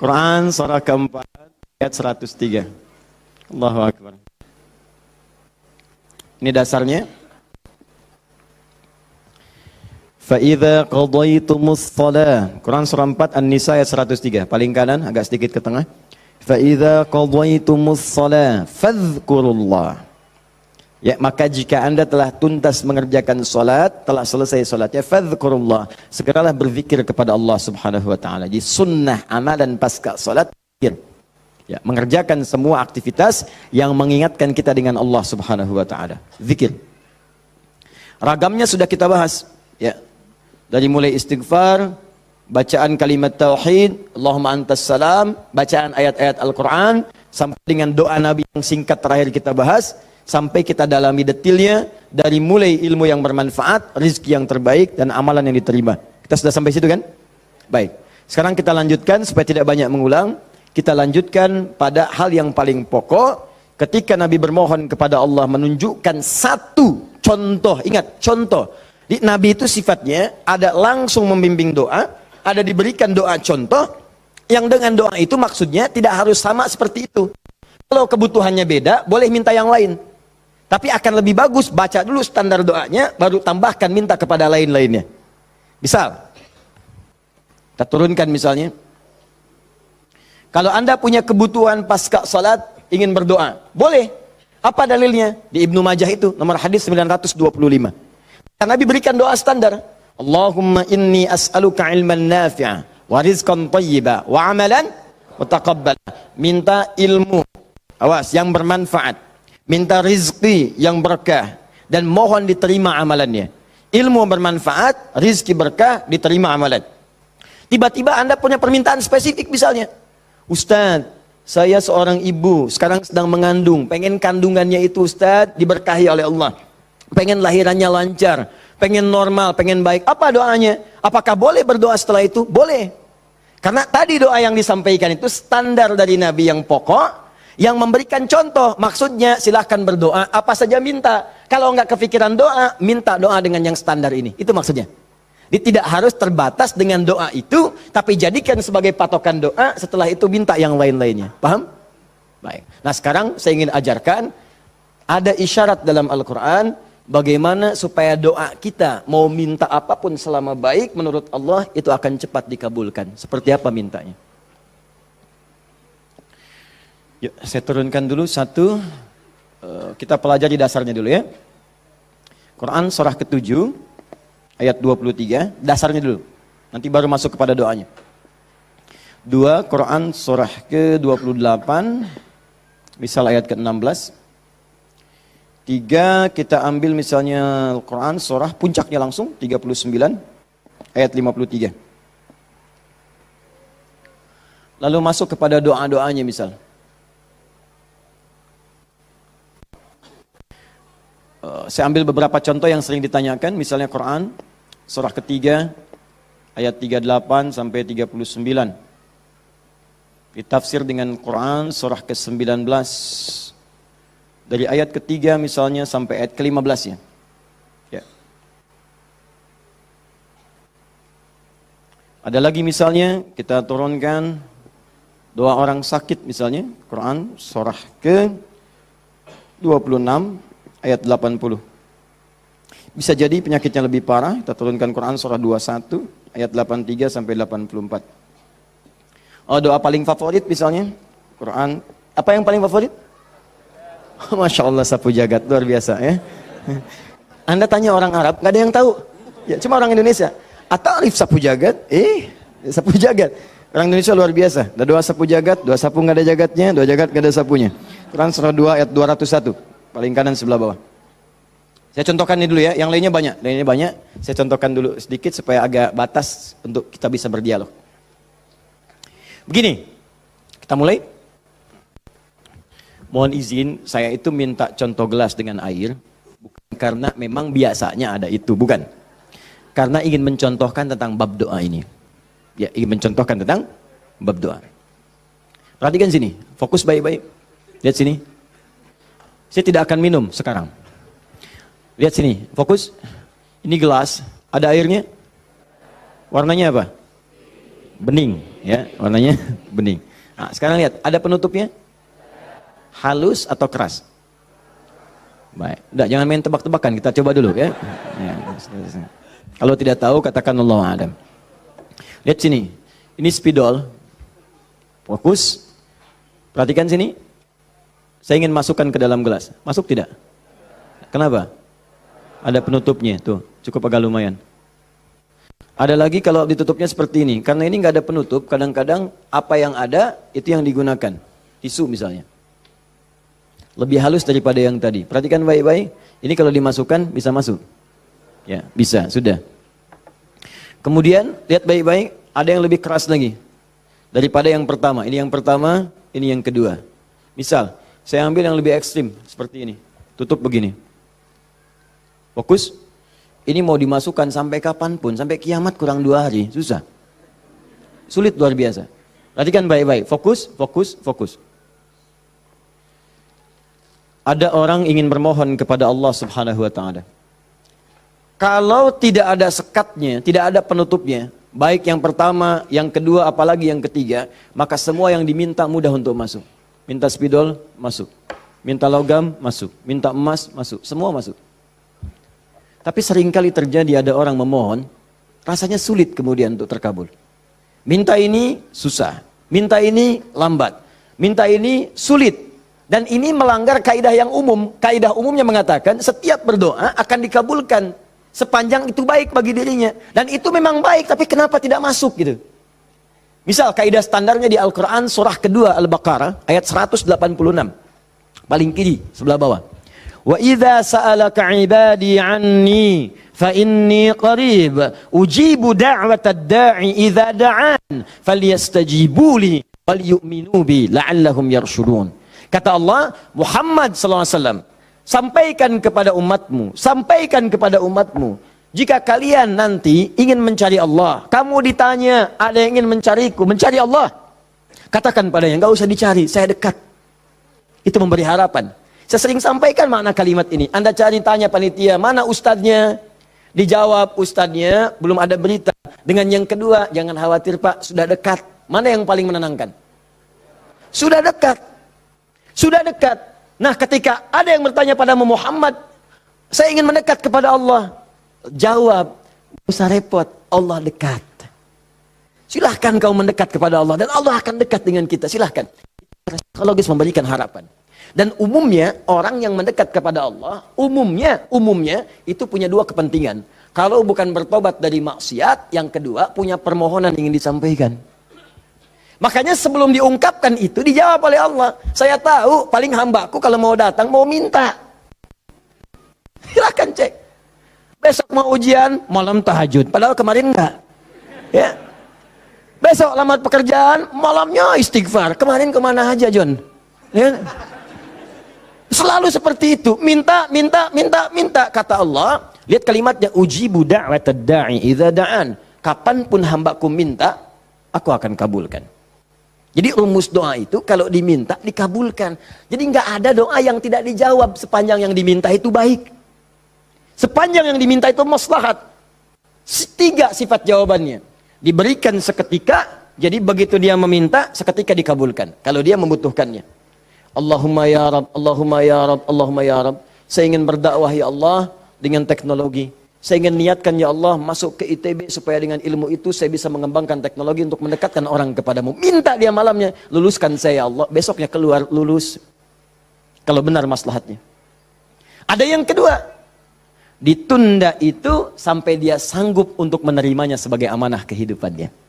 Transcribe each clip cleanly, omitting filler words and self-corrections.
Quran surah keempat ayat 103. Allahu Akbar. Ini dasarnya. Fa'idha qadaytumus shalah. Quran surah 4 An-Nisa ayat 103. Paling kanan, agak sedikit ke tengah. Fa'idha qadaytumus shalah fadhkurullah. Ya, maka jika anda telah tuntas mengerjakan salat, telah selesai salatnya, fadhkurullah, segeralah berzikir kepada Allah Subhanahu wa taala. Jadi sunnah amalan pasca salat zikir. Ya, mengerjakan semua aktivitas yang mengingatkan kita dengan Allah Subhanahu wa taala. Zikir. Ragamnya sudah kita bahas, ya. Dari mulai istighfar, bacaan kalimat tauhid, Allahumma antas salam, bacaan ayat-ayat Al-Qur'an, sampai dengan doa Nabi yang singkat terakhir kita bahas, sampai kita dalami detailnya dari mulai ilmu yang bermanfaat, rizki yang terbaik, dan amalan yang diterima. Kita sudah sampai situ kan? Baik. Sekarang kita lanjutkan supaya tidak banyak mengulang. Kita lanjutkan pada hal yang paling pokok. Ketika Nabi bermohon kepada Allah menunjukkan satu contoh. Ingat, contoh. Di Nabi itu sifatnya ada langsung membimbing doa, ada diberikan doa contoh, yang dengan doa itu maksudnya tidak harus sama seperti itu. Kalau kebutuhannya beda, boleh minta yang lain. Tapi akan lebih bagus baca dulu standar doanya, baru tambahkan minta kepada lain-lainnya. Misal, kita turunkan misalnya, kalau anda punya kebutuhan pasca salat, ingin berdoa, boleh. Apa dalilnya? Di Ibnu Majah itu, nomor hadis 925. Nabi berikan doa standar. Allahumma inni as'aluka ilman nafi'a, wa rizqan tayyiba, wa amalan mutaqabbala. Minta ilmu, awas, yang bermanfaat. Minta rizki yang berkah, dan mohon diterima amalannya. Ilmu bermanfaat, rizki berkah, diterima amalan. Tiba-tiba anda punya permintaan spesifik misalnya, Ustadz, saya seorang ibu, sekarang sedang mengandung, pengen kandungannya itu Ustadz diberkahi oleh Allah, pengen lahirannya lancar, pengen normal, pengen baik. Apa doanya? Apakah boleh berdoa setelah itu? Boleh. Karena tadi doa yang disampaikan itu standar dari Nabi yang pokok, yang memberikan contoh. Maksudnya silahkan berdoa apa saja minta. Kalau nggak kepikiran doa, minta doa dengan yang standar ini. Itu maksudnya. Jadi tidak harus terbatas dengan doa itu, tapi jadikan sebagai patokan doa, setelah itu minta yang lain-lainnya. Paham? Baik. Nah sekarang saya ingin ajarkan, ada isyarat dalam Al-Quran, bagaimana supaya doa kita mau minta apapun selama baik menurut Allah, itu akan cepat dikabulkan. Seperti apa mintanya? Yuk, saya turunkan dulu satu, kita pelajari dasarnya dulu ya. Quran surah ke-7 ayat 23, dasarnya dulu. Nanti baru masuk kepada doanya. 2 Quran surah ke-28, misal ayat ke-16. 3 kita ambil misalnya Quran surah puncaknya langsung 39 ayat 53. Lalu masuk kepada doa-doanya misal. Saya ambil beberapa contoh yang sering ditanyakan, misalnya Quran surah ketiga ayat 38 sampai 39. Ditafsir dengan Quran surah ke-19 dari ayat ketiga misalnya sampai ayat ke-15 ya. Ya. Ada lagi misalnya kita turunkan doa orang sakit misalnya, Quran surah ke-26 ayat 80. Bisa jadi penyakitnya lebih parah, kita turunkan Quran surah 21 ayat 83 sampai 84. Oh, doa paling favorit misalnya Quran, apa yang paling favorit? Masya Allah, sapu jagat, luar biasa ya. Anda tanya orang Arab, nggak ada yang tahu ya, cuma orang Indonesia. Atarif sapu jagat? Sapu jagat. Orang Indonesia luar biasa. Ada doa sapu jagat, doa sapu nggak ada jagatnya, doa jagat nggak ada sapunya. Quran surah 2 ayat 201. Paling kanan sebelah bawah. Saya contohkan ini dulu ya, yang lainnya banyak. Saya contohkan dulu sedikit supaya agak batas untuk kita bisa berdialog. Begini, kita mulai. Mohon izin, saya itu minta contoh gelas dengan air, bukan karena memang biasanya ada itu, bukan. Karena ingin mencontohkan tentang bab doa ini. Ya, ingin mencontohkan tentang bab doa. Perhatikan sini, fokus baik-baik. Lihat sini. Saya tidak akan minum sekarang. Lihat sini, fokus. Ini gelas, ada airnya. Warnanya apa? Bening. Ya, warnanya bening. Nah, sekarang lihat, ada penutupnya? Halus atau keras? Baik. Udah, jangan main tebak-tebakan, kita coba dulu ya. Ya. Kalau tidak tahu, katakan Allah Adam. Lihat sini, ini spidol. Fokus. Perhatikan sini. Saya ingin masukkan ke dalam gelas. Masuk tidak? Kenapa? Ada penutupnya, tuh. Cukup agak lumayan. Ada lagi kalau ditutupnya seperti ini. Karena ini nggak ada penutup, kadang-kadang apa yang ada, itu yang digunakan. Tisu misalnya. Lebih halus daripada yang tadi. Perhatikan baik-baik. Ini kalau dimasukkan, bisa masuk. Ya, bisa, sudah. Kemudian, lihat baik-baik. Ada yang lebih keras lagi. Daripada yang pertama. Ini yang pertama, ini yang kedua. Misal, saya ambil yang lebih ekstrim. Seperti ini. Tutup begini. Fokus. Ini mau dimasukkan sampai kapanpun. Sampai kiamat kurang 2 hari. Susah. Sulit luar biasa. Perhatikan baik-baik. Fokus, fokus, fokus. Ada orang ingin bermohon kepada Allah Subhanahu wa Ta'ala. Kalau tidak ada sekatnya, tidak ada penutupnya, baik yang pertama, yang kedua, apalagi yang ketiga, maka semua yang diminta mudah untuk masuk. Minta spidol, masuk. Minta logam, masuk. Minta emas, masuk. Semua masuk. Tapi seringkali terjadi ada orang memohon, rasanya sulit kemudian untuk terkabul. Minta ini susah. Minta ini lambat. Minta ini sulit. Dan ini melanggar kaidah yang umum. Kaidah umumnya mengatakan setiap berdoa akan dikabulkan sepanjang itu baik bagi dirinya. Dan itu memang baik, tapi kenapa tidak masuk gitu? Misal kaidah standarnya di Al-Quran surah kedua Al-Baqarah ayat 186. Paling kiri sebelah bawah. Wa idza sa'alaka 'ibadi 'anni fa inni qarib ujibu da'watad da'i idza da'an falyastajibu li wal yu'minu bi la'allahum yarshudun. Kata Allah, Muhammad SAW, sampaikan kepada umatmu, jika kalian nanti ingin mencari Allah, kamu ditanya, ada yang ingin mencariku, mencari Allah, katakan padanya, enggak usah dicari, saya dekat. Itu memberi harapan. Saya sering sampaikan makna kalimat ini. Anda cari, tanya panitia, mana ustadznya? Dijawab, ustadznya belum ada berita. Dengan yang kedua, jangan khawatir Pak, sudah dekat. Mana yang paling menenangkan? Sudah dekat. Sudah dekat. Nah, ketika ada yang bertanya padamu Muhammad, saya ingin mendekat kepada Allah. Jawab, usah repot, Allah dekat. Silahkan kau mendekat kepada Allah dan Allah akan dekat dengan kita. Silahkan. Psikologis memberikan harapan. Dan umumnya orang yang mendekat kepada Allah, umumnya itu punya 2 kepentingan. Kalau bukan bertobat dari maksiat, yang kedua punya permohonan ingin disampaikan. Makanya sebelum diungkapkan itu dijawab oleh Allah. Saya tahu paling hambaku kalau mau datang mau minta. Silakan cek. Besok mau ujian, malam tahajud. Padahal kemarin enggak. Ya. Besok lamar pekerjaan, malamnya istighfar. Kemarin kemana aja John? Ya. Selalu seperti itu. Minta. Kata Allah. Lihat kalimatnya. Ujibu da'watad da'i idza da'an. Kapanpun hambaku minta, aku akan kabulkan. Jadi rumus doa itu kalau diminta dikabulkan. Jadi nggak ada doa yang tidak dijawab sepanjang yang diminta itu baik. Sepanjang yang diminta itu maslahat. 3 sifat jawabannya. Diberikan seketika, jadi begitu dia meminta seketika dikabulkan. Kalau dia membutuhkannya. Allahumma ya Rabb, Allahumma ya Rabb, Allahumma ya Rabb. Saya ingin berdakwah ya Allah dengan teknologi. Saya ingin niatkan ya Allah masuk ke ITB supaya dengan ilmu itu saya bisa mengembangkan teknologi untuk mendekatkan orang kepadamu. Minta dia malamnya, luluskan saya ya Allah. Besoknya keluar lulus. Kalau benar maslahatnya. Ada yang kedua. Ditunda itu sampai dia sanggup untuk menerimanya sebagai amanah kehidupannya.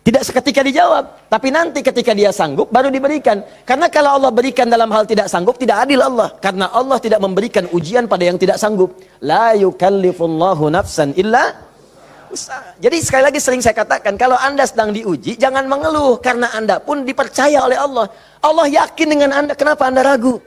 Tidak seketika dijawab, tapi nanti ketika dia sanggup baru diberikan. Karena kalau Allah berikan dalam hal tidak sanggup, tidak adil Allah. Karena Allah tidak memberikan ujian pada yang tidak sanggup. La yukallifullahu nafsan illa usaha. Jadi sekali lagi sering saya katakan, kalau Anda sedang diuji, jangan mengeluh. Karena Anda pun dipercaya oleh Allah. Allah yakin dengan Anda, kenapa Anda ragu?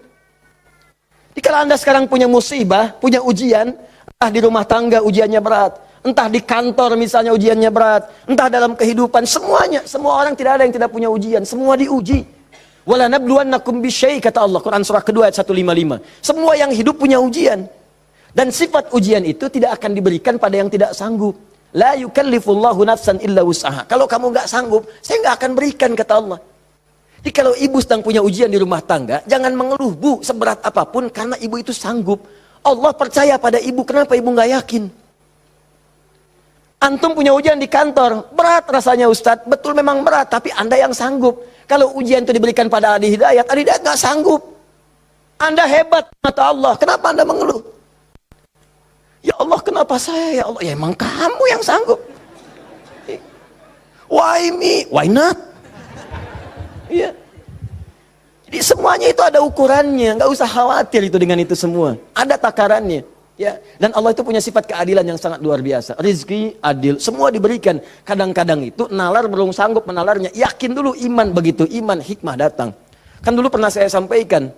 Jadi kalau Anda sekarang punya musibah, punya ujian, entah di rumah tangga ujiannya berat, entah di kantor misalnya ujiannya berat, entah dalam kehidupan, semuanya, semua orang tidak ada yang tidak punya ujian, semua diuji. Wala nabluwannakum bisyai, kata Allah, Quran surah kedua ayat 155. Semua yang hidup punya ujian. Dan sifat ujian itu tidak akan diberikan pada yang tidak sanggup. La yukallifullahu nafsan illa wus'aha. Kalau kamu nggak sanggup, saya nggak akan berikan, kata Allah. Jadi kalau ibu sedang punya ujian di rumah tangga, jangan mengeluh, Bu, seberat apapun, karena ibu itu sanggup. Allah percaya pada ibu, kenapa ibu nggak yakin? Antum punya ujian di kantor, berat rasanya Ustadz, betul memang berat, tapi Anda yang sanggup. Kalau ujian itu diberikan pada Adi Hidayat nggak sanggup. Anda hebat, kata Allah, kenapa Anda mengeluh? Ya Allah, kenapa saya? Ya Allah, ya emang kamu yang sanggup. Why me? Why not? Iya. Jadi semuanya itu ada ukurannya, nggak usah khawatir itu dengan itu semua. Ada takarannya, ya. Dan Allah itu punya sifat keadilan yang sangat luar biasa. Rizki adil, semua diberikan. Kadang-kadang itu nalar belum sanggup menalarnya. Yakin dulu iman, begitu iman hikmah datang. Kan dulu pernah saya sampaikan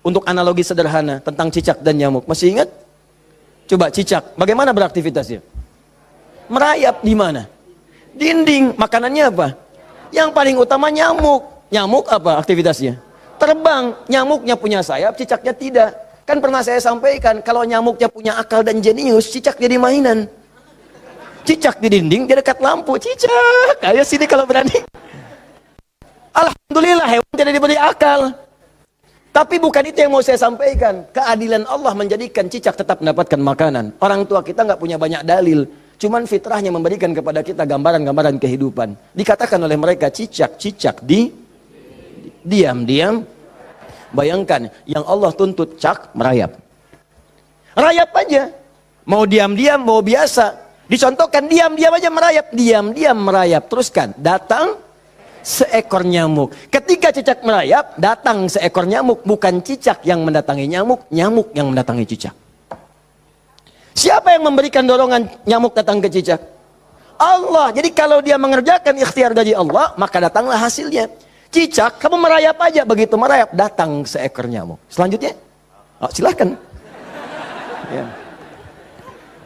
untuk analogi sederhana tentang cicak dan nyamuk. Masih ingat? Coba cicak, bagaimana beraktivitasnya? Merayap di mana? Dinding. Makanannya apa? Yang paling utama nyamuk. Nyamuk apa aktivitasnya? Terbang. Nyamuknya punya sayap, cicaknya tidak. Kan pernah saya sampaikan, kalau nyamuknya punya akal dan jenius, cicak jadi mainan. Cicak di dinding, dia dekat lampu. Cicak, ayo sini kalau berani. Alhamdulillah, hewan tidak diberi akal. Tapi bukan itu yang mau saya sampaikan. Keadilan Allah menjadikan cicak tetap mendapatkan makanan. Orang tua kita nggak punya banyak dalil. Cuman fitrahnya memberikan kepada kita gambaran-gambaran kehidupan. Dikatakan oleh mereka cicak-cicak di diam-diam. Bayangkan, yang Allah tuntut cak merayap. Rayap aja. Mau diam-diam, mau biasa. Dicontohkan diam-diam aja merayap. Diam-diam merayap. Teruskan, datang seekor nyamuk. Ketika cicak merayap, datang seekor nyamuk. Bukan cicak yang mendatangi nyamuk, nyamuk yang mendatangi cicak. Siapa yang memberikan dorongan nyamuk datang ke cicak? Allah. Jadi kalau dia mengerjakan ikhtiar dari Allah, maka datanglah hasilnya. Cicak, kamu merayap aja. Begitu merayap, datang seekor nyamuk. Selanjutnya, silahkan. Ya.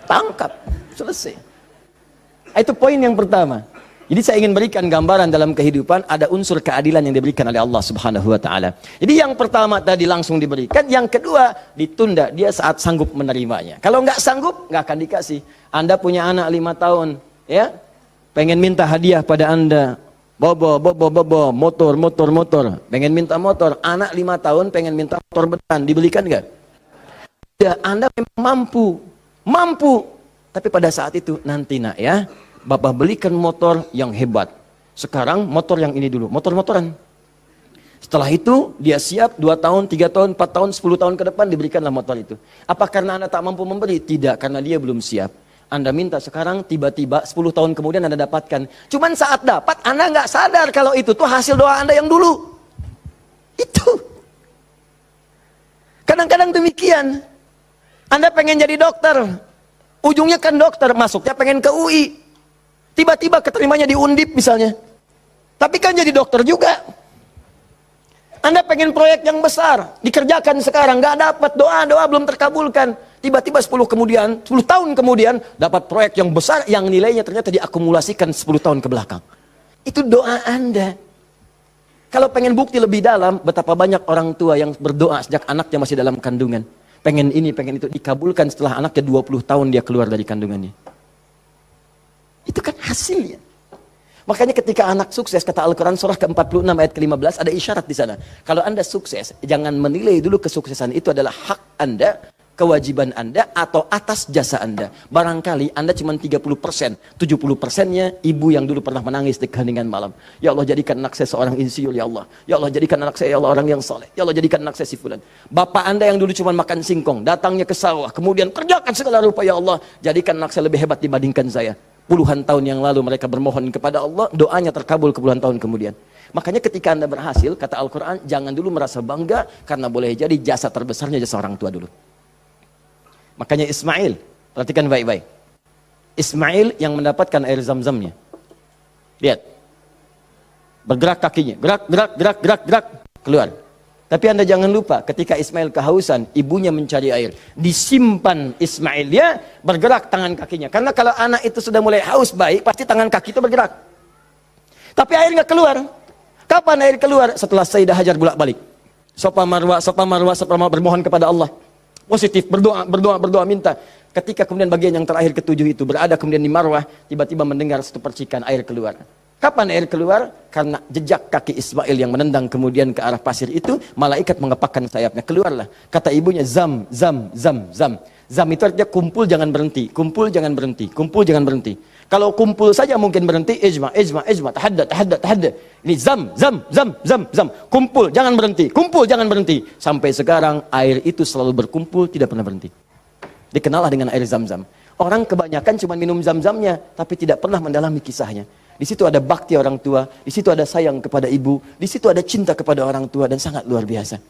Tangkap, selesai. Itu poin yang pertama. Jadi saya ingin berikan gambaran dalam kehidupan ada unsur keadilan yang diberikan oleh Allah Subhanahu wa taala. Jadi yang pertama tadi langsung diberikan, yang kedua ditunda dia saat sanggup menerimanya. Kalau nggak sanggup, nggak akan dikasih. Anda punya anak 5 tahun, ya, pengen minta hadiah pada Anda, bobo, motor, pengen minta motor. Anak 5 tahun pengen minta motor beneran, dibelikan nggak? Ya, Anda memang mampu. Tapi pada saat itu nanti nak ya. Bapak belikan motor yang hebat. Sekarang motor yang ini dulu, motor-motoran. Setelah itu dia siap 2 tahun, 3 tahun, 4 tahun, 10 tahun ke depan diberikanlah motor itu. Apa karena Anda tak mampu memberi? Tidak, karena dia belum siap. Anda minta sekarang, tiba-tiba 10 tahun kemudian Anda dapatkan. Cuman saat dapat Anda nggak sadar kalau itu tuh hasil doa Anda yang dulu. Itu. Kadang-kadang demikian. Anda pengen jadi dokter. Ujungnya kan dokter, masuknya pengen ke UI. Tiba-tiba keterimanya di Undip misalnya. Tapi kan jadi dokter juga. Anda pengen proyek yang besar, dikerjakan sekarang, nggak dapat, doa belum terkabulkan. Tiba-tiba 10 tahun kemudian, dapat proyek yang besar, yang nilainya ternyata diakumulasikan 10 tahun ke belakang. Itu doa Anda. Kalau pengen bukti lebih dalam, betapa banyak orang tua yang berdoa sejak anaknya masih dalam kandungan. Pengen ini, pengen itu, dikabulkan setelah anaknya 20 tahun dia keluar dari kandungannya. Itu kan hasilnya. Makanya ketika anak sukses, kata Al-Quran surah ke-46 ayat ke-15, ada isyarat di sana. Kalau Anda sukses, jangan menilai dulu kesuksesan itu adalah hak Anda, kewajiban Anda, atau atas jasa Anda. Barangkali Anda cuma 30%, 70%-nya ibu yang dulu pernah menangis di keheningan malam. Ya Allah, jadikan anak saya seorang insinyur, ya Allah. Ya Allah, jadikan anak saya, ya Allah, orang yang saleh. Ya Allah, jadikan anak saya si fulan. Bapak Anda yang dulu cuma makan singkong, datangnya ke sawah, kemudian kerjakan segala rupa, ya Allah. Jadikan anak saya lebih hebat dibandingkan saya. Puluhan tahun yang lalu mereka bermohon kepada Allah, doanya terkabul ke puluhan tahun kemudian. Makanya ketika Anda berhasil, kata Al-Quran, jangan dulu merasa bangga, karena boleh jadi jasa terbesarnya jasa orang tua dulu. Makanya Ismail, perhatikan baik-baik. Ismail yang mendapatkan air zam-zamnya. Lihat. Bergerak kakinya, gerak, keluar. Tapi Anda jangan lupa, ketika Ismail kehausan, ibunya mencari air. Disimpan Ismail, dia bergerak tangan kakinya. Karena kalau anak itu sudah mulai haus baik, pasti tangan kaki itu bergerak. Tapi air nggak keluar. Kapan air keluar? Setelah Sayyidah Hajar bolak-balik. Sofa marwa, bermohon kepada Allah. Positif, berdoa, minta. Ketika kemudian bagian yang terakhir ketujuh itu berada kemudian di Marwah, tiba-tiba mendengar satu percikan air keluar. Kapan air keluar? Karena jejak kaki Ismail yang menendang kemudian ke arah pasir itu, malaikat mengepakkan sayapnya. Keluarlah. Kata ibunya, zam, zam, zam, zam. Zam itu artinya kumpul jangan berhenti, kumpul jangan berhenti, kumpul jangan berhenti. Kalau kumpul saja mungkin berhenti, ijma, tahadda. Ini zam, zam, zam, zam, zam. Kumpul jangan berhenti, kumpul jangan berhenti. Sampai sekarang air itu selalu berkumpul, tidak pernah berhenti. Dikenallah dengan air zam-zam. Orang kebanyakan cuma minum zam-zamnya, tapi tidak pernah mendalami kisahnya. Di situ ada bakti orang tua, di situ ada sayang kepada ibu, di situ ada cinta kepada orang tua, dan sangat luar biasa.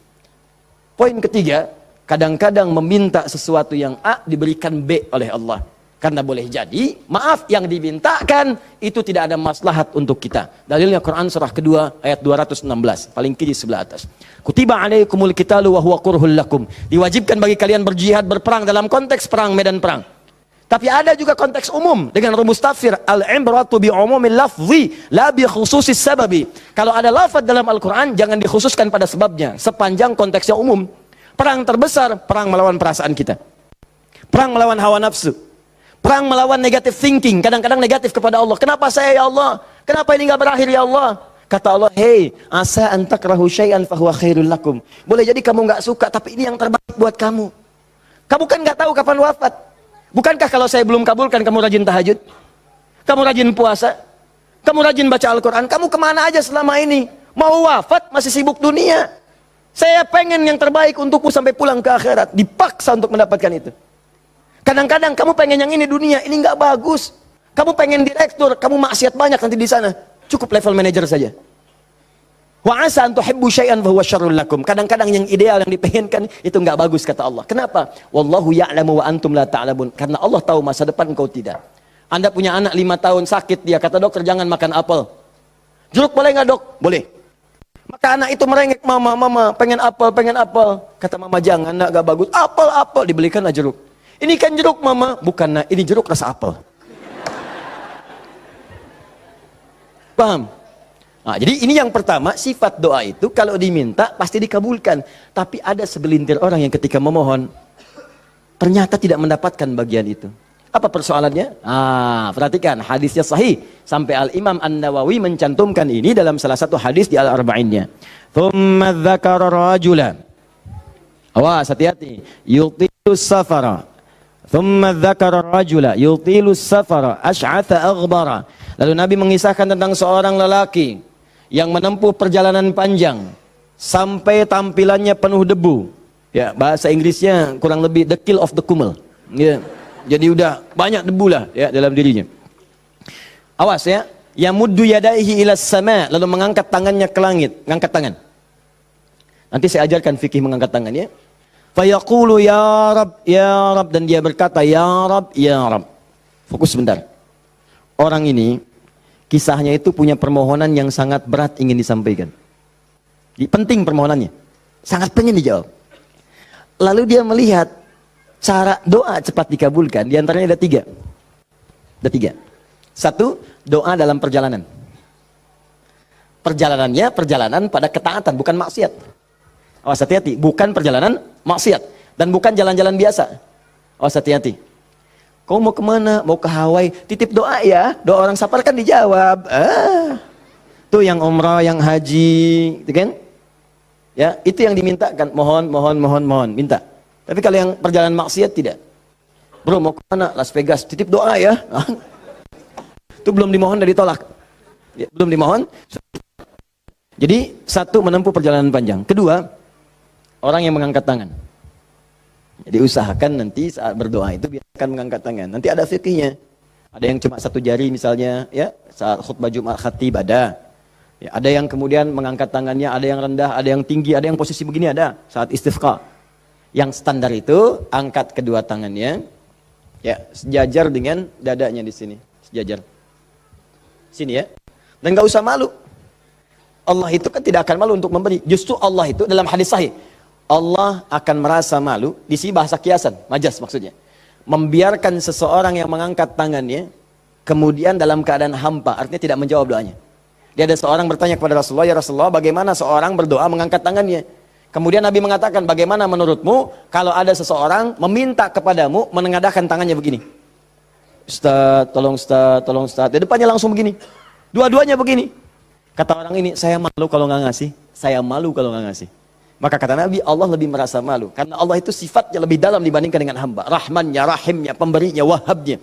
Poin ketiga, kadang-kadang meminta sesuatu yang A diberikan B oleh Allah. Karena boleh jadi, maaf yang dimintakan itu tidak ada maslahat untuk kita. Dalilnya Quran surah kedua ayat 216, paling kiri sebelah atas. Kutiba alaikumul qitalu wa huwa kurhul lakum. Diwajibkan bagi kalian berjihad, berperang dalam konteks perang, medan perang. Tapi ada juga konteks umum dengan rumus tafsir al-ibratu bi umumil lafzi la bi khususis sababi. Kalau ada lafaz dalam Al-Qur'an jangan dikhususkan pada sebabnya, sepanjang konteksnya umum. Perang terbesar, perang melawan perasaan kita. Perang melawan hawa nafsu. Perang melawan negative thinking, kadang-kadang negatif kepada Allah. Kenapa saya ya Allah? Kenapa ini enggak berakhir ya Allah? Kata Allah, "Hei, asa an takrahu syai'an fa huwa khairul lakum." Boleh jadi kamu enggak suka, tapi ini yang terbaik buat kamu. Kamu kan enggak tahu kapan wafat. Bukankah kalau saya belum kabulkan kamu rajin tahajud? Kamu rajin puasa? Kamu rajin baca Al-Quran? Kamu kemana aja selama ini? Mau wafat masih sibuk dunia. Saya pengen yang terbaik untukmu sampai pulang ke akhirat. Dipaksa untuk mendapatkan itu. Kadang-kadang kamu pengen yang ini dunia, ini nggak bagus. Kamu pengen direktur, kamu maksiat banyak nanti di sana. Cukup level manager saja. Wa asa an tuhibbu syai'an fa huwa syarrul lakum. Kadang-kadang yang ideal yang dipengenkan itu enggak bagus kata Allah. Kenapa? Wallahu ya'lamu wa antum la ta'lamun. Karena Allah tahu masa depan engkau tidak. Anda punya anak 5 tahun sakit, dia kata dokter jangan makan apel. Jeruk boleh enggak, Dok? Boleh. Maka anak itu merengek, "Mama, pengen apel, pengen apel." Kata mama, "Jangan, nak, enggak bagus." "Apel." Dibelikanlah jeruk. "Ini kan jeruk, Mama." "Bukan, nak, ini jeruk rasa apel." Paham? Nah, jadi ini yang pertama, sifat doa itu kalau diminta pasti dikabulkan. Tapi ada segelintir orang yang ketika memohon ternyata tidak mendapatkan bagian itu. Apa persoalannya? Perhatikan hadisnya sahih. Sampai Al-Imam An-Nawawi mencantumkan ini dalam salah satu hadis di Al-Arba'innya. Thumma dzakara rajula. Awas, hati-hati. Yutilus safara. Thumma dzakara rajula yutilus safara asy'atha aghbara. Lalu Nabi mengisahkan tentang seorang lelaki yang menempuh perjalanan panjang sampai tampilannya penuh debu. Ya, bahasa Inggrisnya kurang lebih the kill of the kumel. Ya. Jadi udah banyak debu lah ya dalam dirinya. Awas ya, yamuddu yadaihi ilas sama, lalu mengangkat tangannya ke langit, ngangkat tangan. Nanti saya ajarkan fikih mengangkat tangan ya. Fa yaqulu ya Rab, dan dia berkata ya Rab, ya Rab. Fokus sebentar. Orang ini kisahnya itu punya permohonan yang sangat berat ingin disampaikan. Penting permohonannya. Sangat pengen dijawab. Lalu dia melihat cara doa cepat dikabulkan. Di antaranya ada 3. Ada 3. 1, doa dalam perjalanan. Perjalanannya perjalanan pada ketaatan, bukan maksiat. Awas hati-hati, bukan perjalanan maksiat. Dan bukan jalan-jalan biasa. Awas hati-hati. Kau mau kemana? Mau ke Hawaii? Titip doa ya. Doa orang safar kan dijawab. Tuh yang umrah, yang haji, gitu kan? Ya, itu yang dimintakan. Mohon, minta. Tapi kalau yang perjalanan maksiat tidak. Bro, mau kemana? Las Vegas. Titip doa ya. Itu belum dimohon dan ditolak. Ya, belum dimohon. Jadi 1, menempuh perjalanan panjang. 2, orang yang mengangkat tangan. Jadi usahakan nanti saat berdoa itu biarkan mengangkat tangan. Nanti ada fikihnya. Ada yang cuma 1 jari misalnya, ya saat khutbah Jumat khatib ada. Ya, ada yang kemudian mengangkat tangannya, ada yang rendah, ada yang tinggi, ada yang posisi begini ada saat istisqa. Yang standar itu angkat kedua tangannya, ya sejajar dengan dadanya di sini, sejajar. Sini ya. Dan nggak usah malu. Allah itu kan tidak akan malu untuk memberi. Justru Allah itu dalam hadis sahih. Allah akan merasa malu, di sini bahasa kiasan, majas maksudnya. Membiarkan seseorang yang mengangkat tangannya, kemudian dalam keadaan hampa, artinya tidak menjawab doanya. Dia ada seorang bertanya kepada Rasulullah, "Ya Rasulullah, bagaimana seorang berdoa mengangkat tangannya?" Kemudian Nabi mengatakan, bagaimana menurutmu kalau ada seseorang meminta kepadamu menengadahkan tangannya begini? Ustaz, tolong Ustaz, tolong Ustaz. Di depannya langsung begini. Dua-duanya begini. Kata orang ini, saya malu kalau nggak ngasih. Saya malu kalau nggak ngasih. Maka kata Nabi, Allah lebih merasa malu. Karena Allah itu sifatnya lebih dalam dibandingkan dengan hamba. Rahmannya, rahimnya, pemberinya, wahabnya.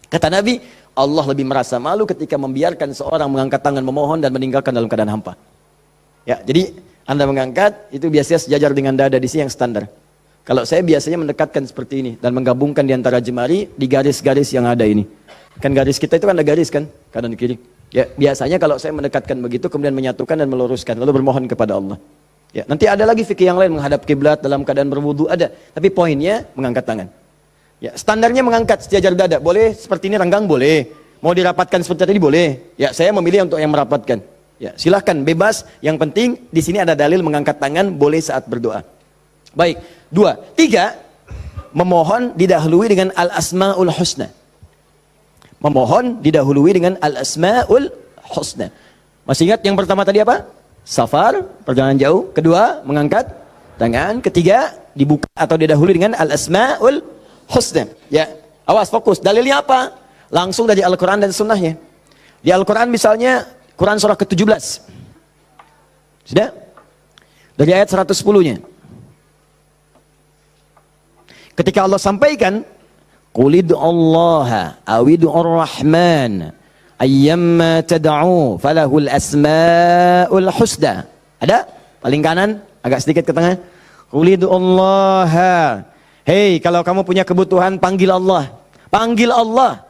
Kata Nabi, Allah lebih merasa malu ketika membiarkan seorang mengangkat tangan memohon dan meninggalkan dalam keadaan hampa. Ya, jadi Anda mengangkat, itu biasanya sejajar dengan dada di sini yang standar. Kalau saya biasanya mendekatkan seperti ini dan menggabungkan di antara jemari di garis-garis yang ada ini. Kan garis kita itu kan ada garis kan, kanan kiri. Ya, biasanya kalau saya mendekatkan begitu kemudian menyatukan dan meluruskan lalu bermohon kepada Allah. Ya, nanti ada lagi fikih yang lain menghadap kiblat dalam keadaan berwudu ada, tapi poinnya mengangkat tangan. Ya, standarnya mengangkat sejajar dada. Boleh seperti ini renggang boleh. Mau dirapatkan seperti tadi boleh. Ya, saya memilih untuk yang merapatkan. Ya, silahkan bebas. Yang penting di sini ada dalil mengangkat tangan boleh saat berdoa. Baik, 2, 3, memohon didahului dengan al-asmaul husna. Memohon didahului dengan al-asmaul husna. Masih ingat yang pertama tadi apa? Safar, perjalanan jauh. Kedua, mengangkat tangan. Ketiga, dibuka atau didahului dengan al-asmaul husna. Ya, awas fokus. Dalilnya apa? Langsung dari Al-Quran dan Sunnahnya. Di Al-Quran misalnya Quran surah ke-17. Sudah? Dari ayat 110-nya. Ketika Allah sampaikan, Qulid Allah awid'ur rahman ayyamma tad'u falahul asmaul husna. Ada? Paling kanan, agak sedikit ke tengah. Qulid Allah. Hei, kalau kamu punya kebutuhan, panggil Allah. Panggil Allah.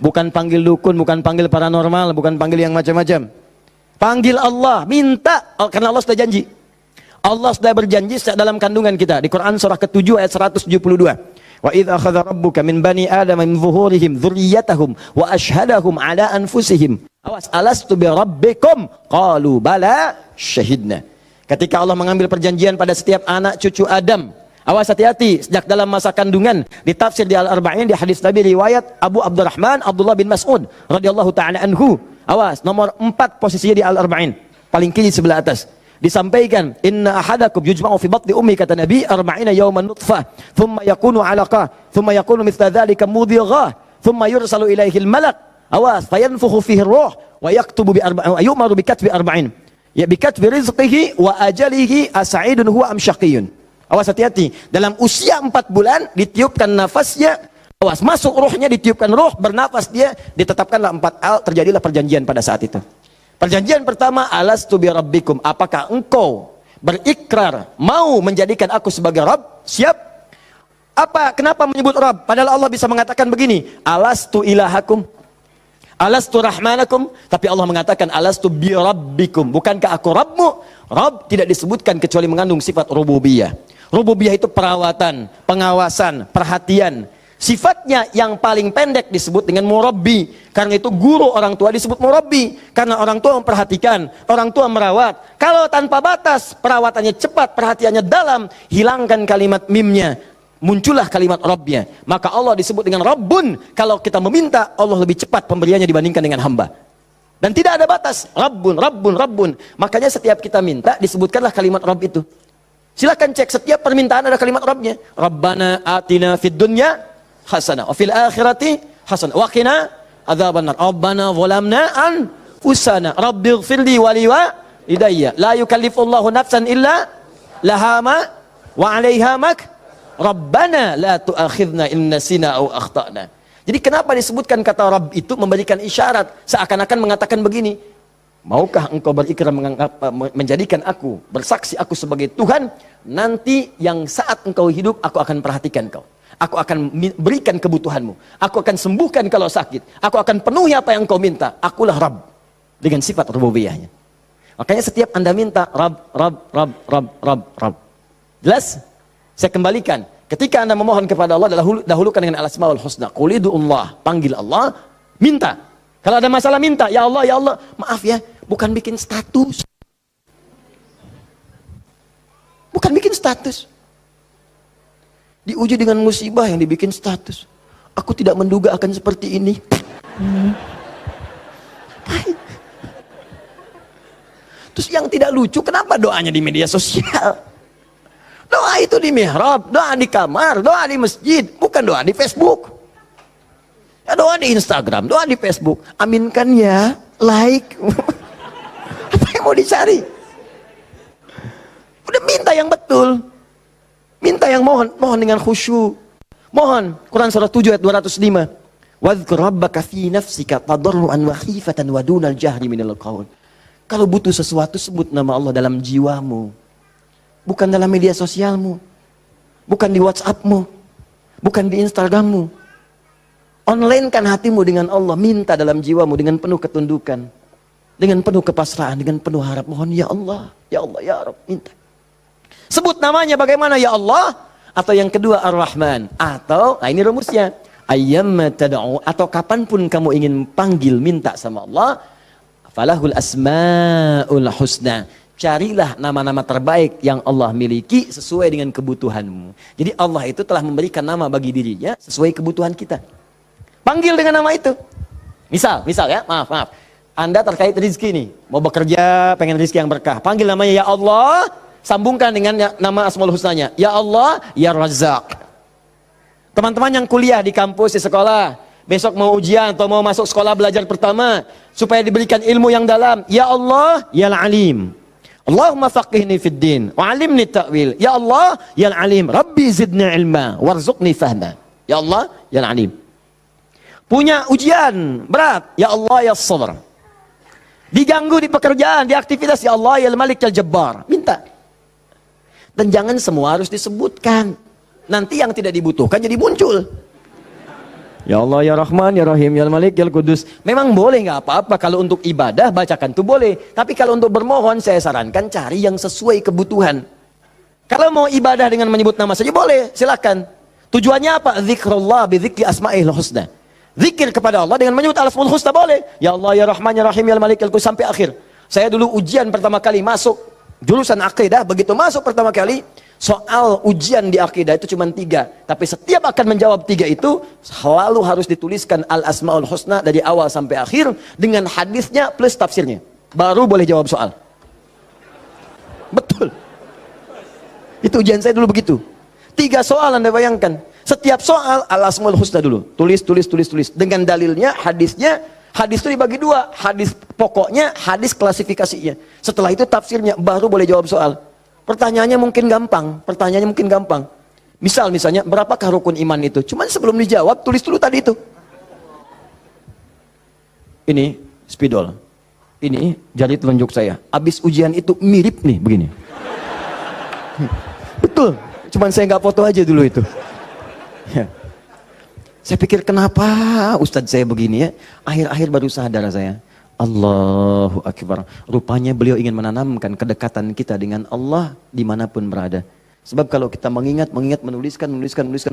Bukan panggil dukun, bukan panggil paranormal, bukan panggil yang macam-macam. Panggil Allah, minta, karena Allah sudah janji. Allah sudah berjanji dalam kandungan kita. Di Quran surah ke-7 ayat 172. Wa idz akhadha rabbuka min bani adam min zuhurihim dzurriyyatahum wa ashhadahum ala anfusihim. Awas, alastu bi rabbikum? Qalu bala syahidna. Ketika Allah mengambil perjanjian pada setiap anak cucu Adam. Awas, hati-hati, sejak dalam masa kandungan. Di tafsir di Al-Arba'in, di hadis Nabi riwayat Abu Abdurrahman Abdullah bin Mas'ud radhiyallahu taala anhu. Awas, nomor 4 posisinya di Al-Arba'in, paling kiri sebelah atas. Disampaikan, inna ahadakum yujma'u fi batni ummi, kata Nabi, 40 yawman nutfah, thumma yakunu 'alaqah, thumma yakunu mithla dhalika mudghah, thumma yursalu ilaihi al-malak. Awas, fayanfukhu fihi ar-ruh wa yaktubu bi arba'in, yu'maru bi katbi arba'in. Ya bi katbi rizqihi wa ajalihi as'idun huwa am syaqiyyun. Awas, hati-hati. Dalam usia 4 bulan ditiupkan nafasnya. Awas, masuk ruhnya, ditiupkan ruh, bernafas dia, ditetapkanlah 4 hal, terjadilah perjanjian pada saat itu. Perjanjian pertama, alastu bi rabbikum. Apakah engkau berikrar mau menjadikan aku sebagai Rabb? Siap? Apa? Kenapa menyebut Rabb? Padahal Allah bisa mengatakan begini, alastu ilahakum, alastu rahmanakum. Tapi Allah mengatakan alastu bi rabbikum. Bukankah aku Rabbmu? Rabb tidak disebutkan kecuali mengandung sifat rububiyah. Rububiyah itu perawatan, pengawasan, perhatian. Sifatnya yang paling pendek disebut dengan murabbi. Karena itu guru orang tua disebut murabbi. Karena orang tua memperhatikan, orang tua merawat. Kalau tanpa batas, perawatannya cepat, perhatiannya dalam, hilangkan kalimat mimnya, muncullah kalimat Rabbnya. Maka Allah disebut dengan Rabbun. Kalau kita meminta, Allah lebih cepat pemberiannya dibandingkan dengan hamba. Dan tidak ada batas. Rabbun, Rabbun, Rabbun. Makanya setiap kita minta, disebutkanlah kalimat Rabb itu. Silakan cek, setiap permintaan ada kalimat Rabbnya. Rabbana atina fid dunya hasanah wa fil akhirati hasanah wa qina adzabannar. Rabbana zalamna anfusana rabbighfirli wa liwalidayya la yukallifullahu nafsan illa laha ma wa 'alaiha mak. Rabbana la tu'akhidna in nasina aw akhtana. Jadi kenapa disebutkan kata Rabb itu memberikan isyarat, seakan-akan mengatakan begini, maukah engkau berikrar menjadikan aku, bersaksi aku sebagai Tuhan, nanti yang saat engkau hidup aku akan perhatikan kau. Aku akan berikan kebutuhanmu. Aku akan sembuhkan kalau sakit. Aku akan penuhi apa yang kau minta. Akulah Rabb. Dengan sifat rububiyahnya. Makanya setiap Anda minta Rabb, Rabb, Rabb, Rabb, Rabb, Rabb. Jelas? Saya kembalikan. Ketika Anda memohon kepada Allah, dahulukan dengan al-asmaul husna. Qulidullah, panggil Allah, minta. Kalau ada masalah minta, ya Allah, maaf ya, bukan bikin status. Bukan bikin status. Diuji dengan musibah yang dibikin status. Aku tidak menduga akan seperti ini. Terus yang tidak lucu, kenapa doanya di media sosial? Doa itu di mihrab, doa di kamar, doa di masjid, bukan doa di Facebook. Ya, doa di Instagram, doa di Facebook. Aminkan ya, like. Apa yang mau dicari? Udah minta yang betul. Minta yang mohon dengan khusyuk. Mohon. Quran surah 7 ayat 205. Wadhkur rabbaka fi nafsika tadarruan wa khifatan wa dunal jahri minal qaul. Kalau butuh sesuatu, sebut nama Allah dalam jiwamu. Bukan dalam media sosialmu. Bukan di WhatsAppmu. Bukan di Instagrammu. Online-kan hatimu dengan Allah. Minta dalam jiwamu dengan penuh ketundukan. Dengan penuh kepasrahan. Dengan penuh harap. Mohon ya Allah. Ya Allah ya Rabb. Minta. Sebut namanya bagaimana ya Allah. Atau yang kedua Ar-Rahman. Atau, nah ini rumusnya. Ayyamma tad'u. Atau kapanpun kamu ingin panggil minta sama Allah. Falahul asma'ul husna. Carilah nama-nama terbaik yang Allah miliki sesuai dengan kebutuhanmu. Jadi Allah itu telah memberikan nama bagi dirinya sesuai kebutuhan kita. Panggil dengan nama itu. Misal ya, maaf. Anda terkait rezeki nih, mau bekerja, pengen rezeki yang berkah. Panggil namanya ya Allah, sambungkan dengan nama Asmaul Husnanya. Ya Allah, ya Razzaq. Teman-teman yang kuliah di kampus, di sekolah, besok mau ujian atau mau masuk sekolah belajar pertama, supaya diberikan ilmu yang dalam. Ya Allah, ya Alim. Allahumma faqihni fid din wa 'allimni ta'wil. Ya Allah, ya Alim, Rabbi zidni ilma warzuqni fahma. Ya Allah, ya Alim. Punya ujian berat, ya Allah, ya Sabr. Diganggu di pekerjaan, di aktivitas, ya Allah, ya Malik, ya Jabbar. Minta. Dan jangan semua harus disebutkan. Nanti yang tidak dibutuhkan jadi muncul. Ya Allah, ya Rahman, ya Rahim, ya Malik, ya Kudus. Memang boleh, nggak apa-apa. Kalau untuk ibadah, bacakan itu boleh. Tapi kalau untuk bermohon, saya sarankan cari yang sesuai kebutuhan. Kalau mau ibadah dengan menyebut nama saja boleh, silakan. Tujuannya apa? Zikrullah bidzikri asma'il husna. Zikir kepada Allah dengan menyebut al-asmaul husna boleh. Ya Allah, ya Rahman, ya Rahim, ya Malik, ya Kudus, sampai akhir. Saya dulu ujian pertama kali masuk jurusan akidah, begitu masuk pertama kali, soal ujian di akidah itu cuma 3. Tapi setiap akan menjawab 3 itu, selalu harus dituliskan Al-Asma'ul Husna dari awal sampai akhir, dengan hadisnya plus tafsirnya. Baru boleh jawab soal. Betul. Itu ujian saya dulu begitu. 3 soal Anda bayangkan. Setiap soal Al-Asma'ul Husna dulu. Tulis. Dengan dalilnya, hadisnya. Hadis itu dibagi 2. Hadis pokoknya, hadis klasifikasinya. Setelah itu tafsirnya, baru boleh jawab soal. Pertanyaannya mungkin gampang. Misalnya, berapakah rukun iman itu? Cuman sebelum dijawab, tulis dulu tadi itu. Ini spidol. Ini jari telunjuk saya. Abis ujian itu mirip nih, begini. Betul. Cuman saya nggak foto aja dulu itu. Ya. Saya pikir kenapa Ustadz saya begini ya. Akhir-akhir baru sadar saya. Allahu Akbar. Rupanya beliau ingin menanamkan kedekatan kita dengan Allah dimanapun berada. Sebab kalau kita mengingat, menuliskan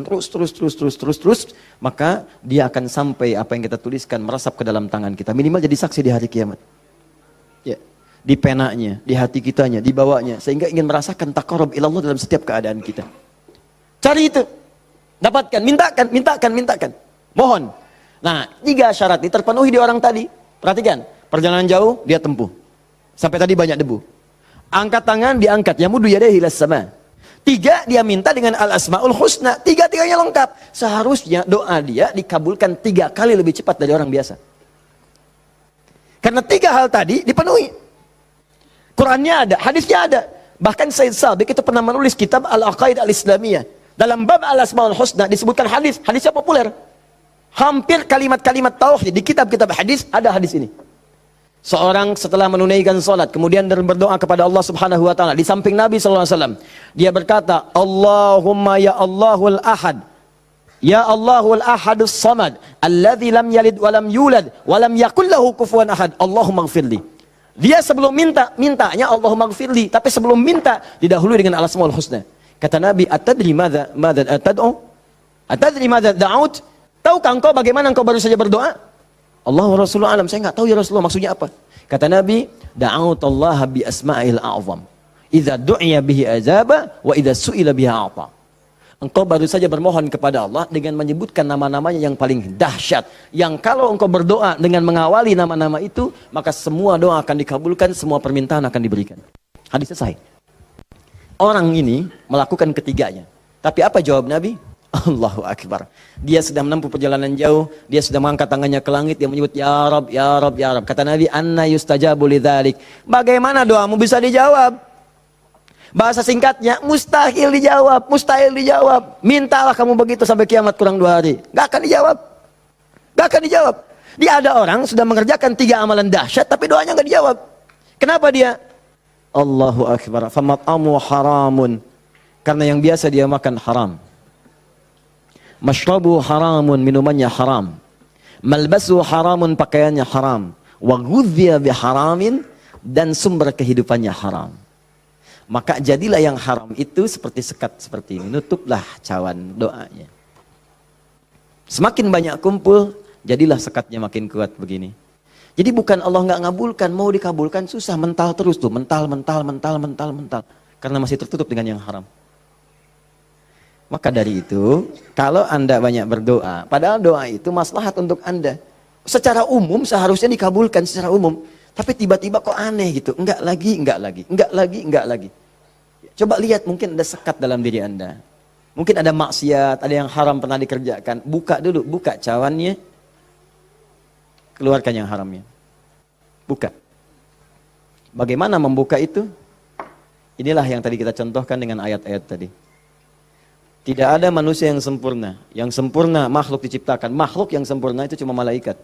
terus, maka dia akan sampai apa yang kita tuliskan meresap ke dalam tangan kita. Minimal jadi saksi di hari kiamat. Ya. Di penanya, di hati kitanya, di bawahnya. Sehingga ingin merasakan taqarrub ilallah dalam setiap keadaan kita. Cari itu. Dapatkan, mintakan. Mohon. Nah, 3 syarat ini terpenuhi di orang tadi. Perhatikan, perjalanan jauh dia tempuh. Sampai tadi banyak debu. Angkat tangan diangkat, yamudu yadayhi ilas sama. 3 dia minta dengan al-asmaul husna. 3-tiganya lengkap. Seharusnya doa dia dikabulkan 3 kali lebih cepat dari orang biasa. Karena 3 hal tadi dipenuhi. Qurannya ada, hadisnya ada. Bahkan Sayyid Sabiq itu pernah menulis kitab Al-Aqaidah Al-Islamiyah. Dalam bab Al-Asmaul Husna disebutkan hadisnya populer. Hampir kalimat-kalimat tauhid di kitab-kitab hadis ada hadis ini. Seorang setelah menunaikan salat kemudian berdoa kepada Allah Subhanahu wa taala di samping Nabi sallallahu alaihi wasallam. Dia berkata, "Allahumma ya Allahul Ahad. Ya Allahul Ahadus Samad, alladzi lam yalid wa lam yulad wa lam yakul lahu kufuwan ahad. Allahumma ighfirli." Dia sebelum mintanya Allahumma ighfirli, tapi sebelum minta didahului dengan Al-Asmaul Husna. Kata Nabi, "Atadri madza tad'u? Atadri madza da'ut?" Tahukah engkau bagaimana engkau baru saja berdoa? Allah wa Rasulullah alam, saya enggak tahu ya Rasulullah maksudnya apa. Kata Nabi, "Da'utallaha bi asma'il a'zam. Idza du'iya bihi ajaba wa idza su'ila biha a'ta." Engkau baru saja bermohon kepada Allah dengan menyebutkan nama-namanya yang paling dahsyat. Yang kalau engkau berdoa dengan mengawali nama-nama itu, maka semua doa akan dikabulkan, semua permintaan akan diberikan. Hadis selesai. orang ini melakukan ketiganya. Tapi apa jawab Nabi? Allahu Akbar. Dia sudah menempuh perjalanan jauh, dia sudah mengangkat tangannya ke langit, dia menyebut ya Rab, ya Rab, ya Rab. Kata Nabi, anna yustajabu lidzalik. Bagaimana doamu bisa dijawab? Bahasa singkatnya, mustahil dijawab, mustahil dijawab. Mintalah kamu begitu sampai kiamat kurang 2 hari. Gak akan dijawab. Gak akan dijawab. Dia ada orang sudah mengerjakan 3 amalan dahsyat, tapi doanya gak dijawab. Kenapa dia? Allahu Akbar. Famat'amu haramun. Karena yang biasa dia makan haram. Mashrabu haramun, minumannya haram. Malbasu haramun, pakaiannya haram. Wa ghudhiya biharamin, dan sumber kehidupannya haram. Maka jadilah yang haram itu seperti sekat seperti ini. Nutuplah cawan doanya. Semakin banyak kumpul, jadilah sekatnya makin kuat begini. Jadi bukan Allah nggak ngabulkan, mau dikabulkan susah, mental terus tuh, mental. Karena masih tertutup dengan yang haram. Maka dari itu, kalau Anda banyak berdoa, padahal doa itu maslahat untuk Anda. Secara umum seharusnya dikabulkan secara umum. Tapi tiba-tiba kok aneh gitu. Enggak lagi. Coba lihat, mungkin ada sekat dalam diri Anda. Mungkin ada maksiat, ada yang haram pernah dikerjakan. Buka dulu, buka cawannya. Keluarkan yang haramnya. Buka. Bagaimana membuka itu? Inilah yang tadi kita contohkan dengan ayat-ayat tadi. Tidak ada manusia yang sempurna. Yang sempurna makhluk diciptakan. Makhluk yang sempurna itu cuma malaikat.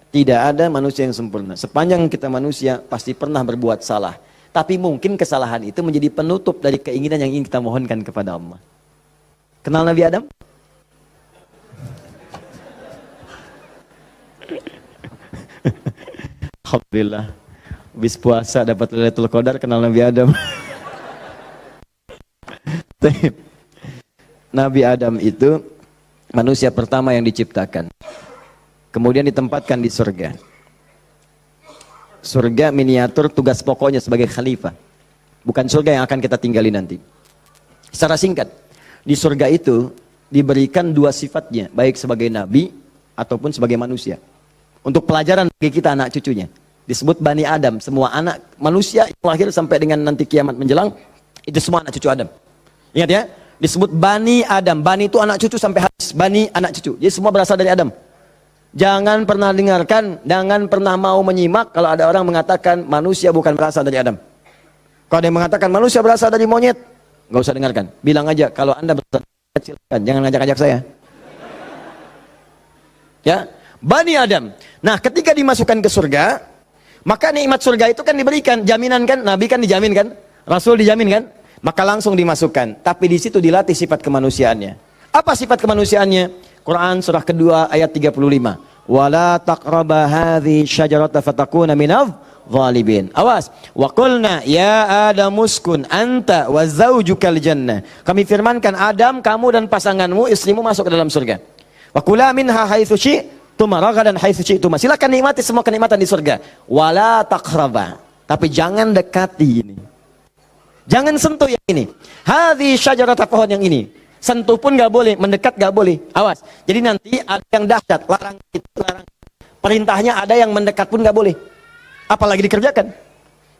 Tidak ada manusia yang sempurna. Sepanjang kita manusia pasti pernah berbuat salah. Tapi mungkin kesalahan itu menjadi penutup dari keinginan yang ingin kita mohonkan kepada Allah. Kenal Nabi Adam? Alhamdulillah. Habis puasa dapat Lailatul Qadar, kenal Nabi Adam. Nabi Adam itu manusia pertama yang diciptakan. Kemudian ditempatkan di surga. Surga miniatur, tugas pokoknya sebagai khalifah. Bukan surga yang akan kita tinggali nanti. Secara singkat, di surga itu diberikan 2 sifatnya, baik sebagai nabi ataupun sebagai manusia. Untuk pelajaran bagi kita anak cucunya. Disebut Bani Adam, semua anak manusia yang lahir sampai dengan nanti kiamat menjelang, itu semua anak cucu Adam. Ingat ya? Disebut Bani Adam. Bani itu anak cucu sampai habis. Bani anak cucu. Jadi semua berasal dari Adam. Jangan pernah dengarkan, jangan pernah mau menyimak kalau ada orang mengatakan manusia bukan berasal dari Adam. Kalau ada yang mengatakan manusia berasal dari monyet, nggak usah dengarkan. Bilang aja kalau Anda berasal dari monyet, silakan. Jangan ngajak-ngajak saya. Ya, Bani Adam. Nah, ketika dimasukkan ke surga, maka nikmat surga itu kan diberikan, jaminan kan, Nabi kan dijamin kan, Rasul dijamin kan. Maka langsung dimasukkan. Tapi di situ dilatih sifat kemanusiaannya. Apa sifat kemanusiaannya? Quran surah kedua ayat 35. Wala taqraba hadhihi syajarata fatakuna minadh zalimin. Awas. Wa qulna ya Adam uskun anta wa zaujukal jannah. Kami firmankan Adam, kamu dan pasanganmu, istrimu masuk ke dalam surga. Wa kula minha haitsu syi'tum ragadan haitsu syi'tum. Silakan nikmati semua kenikmatan di surga. Wala taqraba. Tapi jangan dekati ini. Jangan sentuh yang ini. Hadhi syajarata, pohon yang ini. Sentuh pun gak boleh, mendekat gak boleh. Awas. Jadi nanti ada yang dahsyat, larang itu, larang. Perintahnya ada yang mendekat pun gak boleh. Apalagi dikerjakan.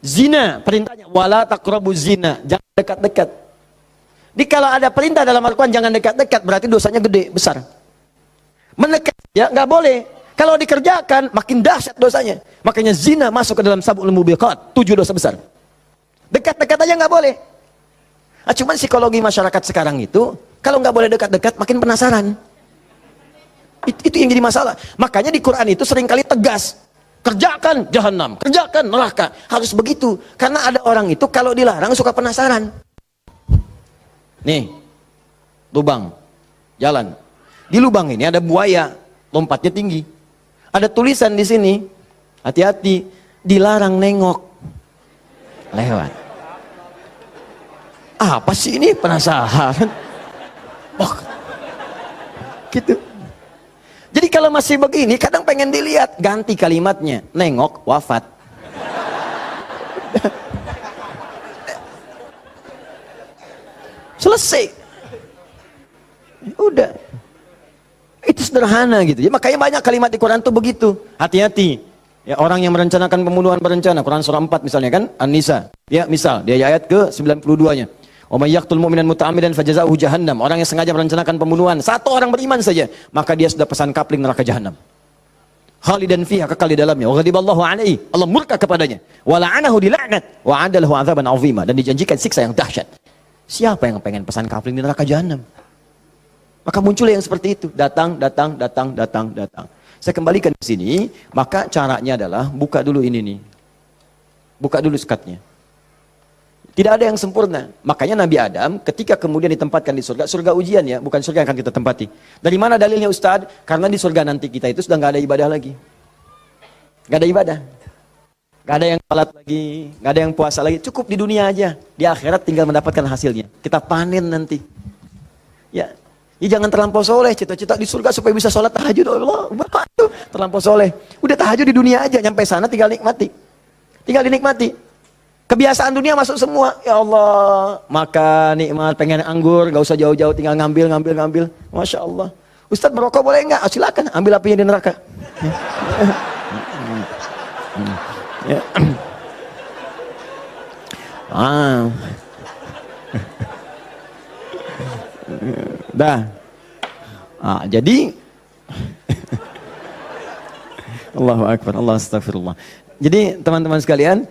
Zina, perintahnya wala taqrabu zina, jangan dekat-dekat. Jadi kalau ada perintah dalam Al-Quran jangan dekat-dekat, berarti dosanya gede, besar. Mendekat ya gak boleh. Kalau dikerjakan makin dahsyat dosanya. Makanya zina masuk ke dalam sab'ul mubiqat, 7 dosa besar. Dekat-dekat aja nggak boleh. Nah, cuman psikologi masyarakat sekarang itu, kalau nggak boleh dekat-dekat, makin penasaran. Itu yang jadi masalah. Makanya di Quran itu seringkali tegas. Kerjakan jahanam, kerjakan neraka. Harus begitu. Karena ada orang itu kalau dilarang suka penasaran. Nih, lubang, jalan. Di lubang ini ada buaya, lompatnya tinggi. Ada tulisan di sini, hati-hati, dilarang nengok. Lewat. Apa sih ini? Penasaran. Oh, gitu. Jadi kalau masih begini, kadang pengen dilihat, ganti kalimatnya, nengok, wafat. Selesai. Udah. Itu sederhana gitu. Jadi makanya banyak kalimat di Quran tuh begitu. Hati-hati. Ya, orang yang merencanakan pembunuhan berencana, Quran surah 4 misalnya kan, An-Nisa. Ya, misal, dia ayat ke-92-nya. Wa may yaqtul mu'minan muta'ammidan fajazaohu jahannam. Orang yang sengaja merencanakan pembunuhan, satu orang beriman saja, maka dia sudah pesan kapling neraka jahanam. Khalidan fiha, kekal di dalamnya. Wa ghadiballahu alaihi, Allah murka kepadanya. Wa la'anahu dilaknat wa 'adalahu 'adzaban 'azima, dan dijanjikan siksa yang dahsyat. Siapa yang pengen pesan kapling di neraka jahanam? Maka muncul yang seperti itu, datang. Saya kembalikan ke sini, maka caranya adalah buka dulu ini nih. Buka dulu sekatnya. Tidak ada yang sempurna. Makanya Nabi Adam ketika kemudian ditempatkan di surga, surga ujian ya, bukan surga yang akan kita tempati. Dari mana dalilnya Ustaz? Karena di surga nanti kita itu sudah nggak ada ibadah lagi. Nggak ada ibadah. Nggak ada yang salat lagi, nggak ada yang puasa lagi. Cukup di dunia aja. Di akhirat tinggal mendapatkan hasilnya. Kita panen nanti. Ya, jangan terlampau soleh, cita-cita di surga supaya bisa sholat tahajud. Allah, bapak itu terlampau soleh. Udah tahajud di dunia aja, nyampe sana tinggal nikmati. Tinggal dinikmati. Kebiasaan dunia masuk semua. Ya Allah, makan nikmat, pengen anggur, gak usah jauh-jauh, tinggal ngambil. Masya Allah. Ustadz merokok boleh nggak? Oh, silakan, ambil apinya di neraka. Ya. Dah. Jadi Allahu Akbar, Allah astagfirullah. Jadi teman-teman sekalian,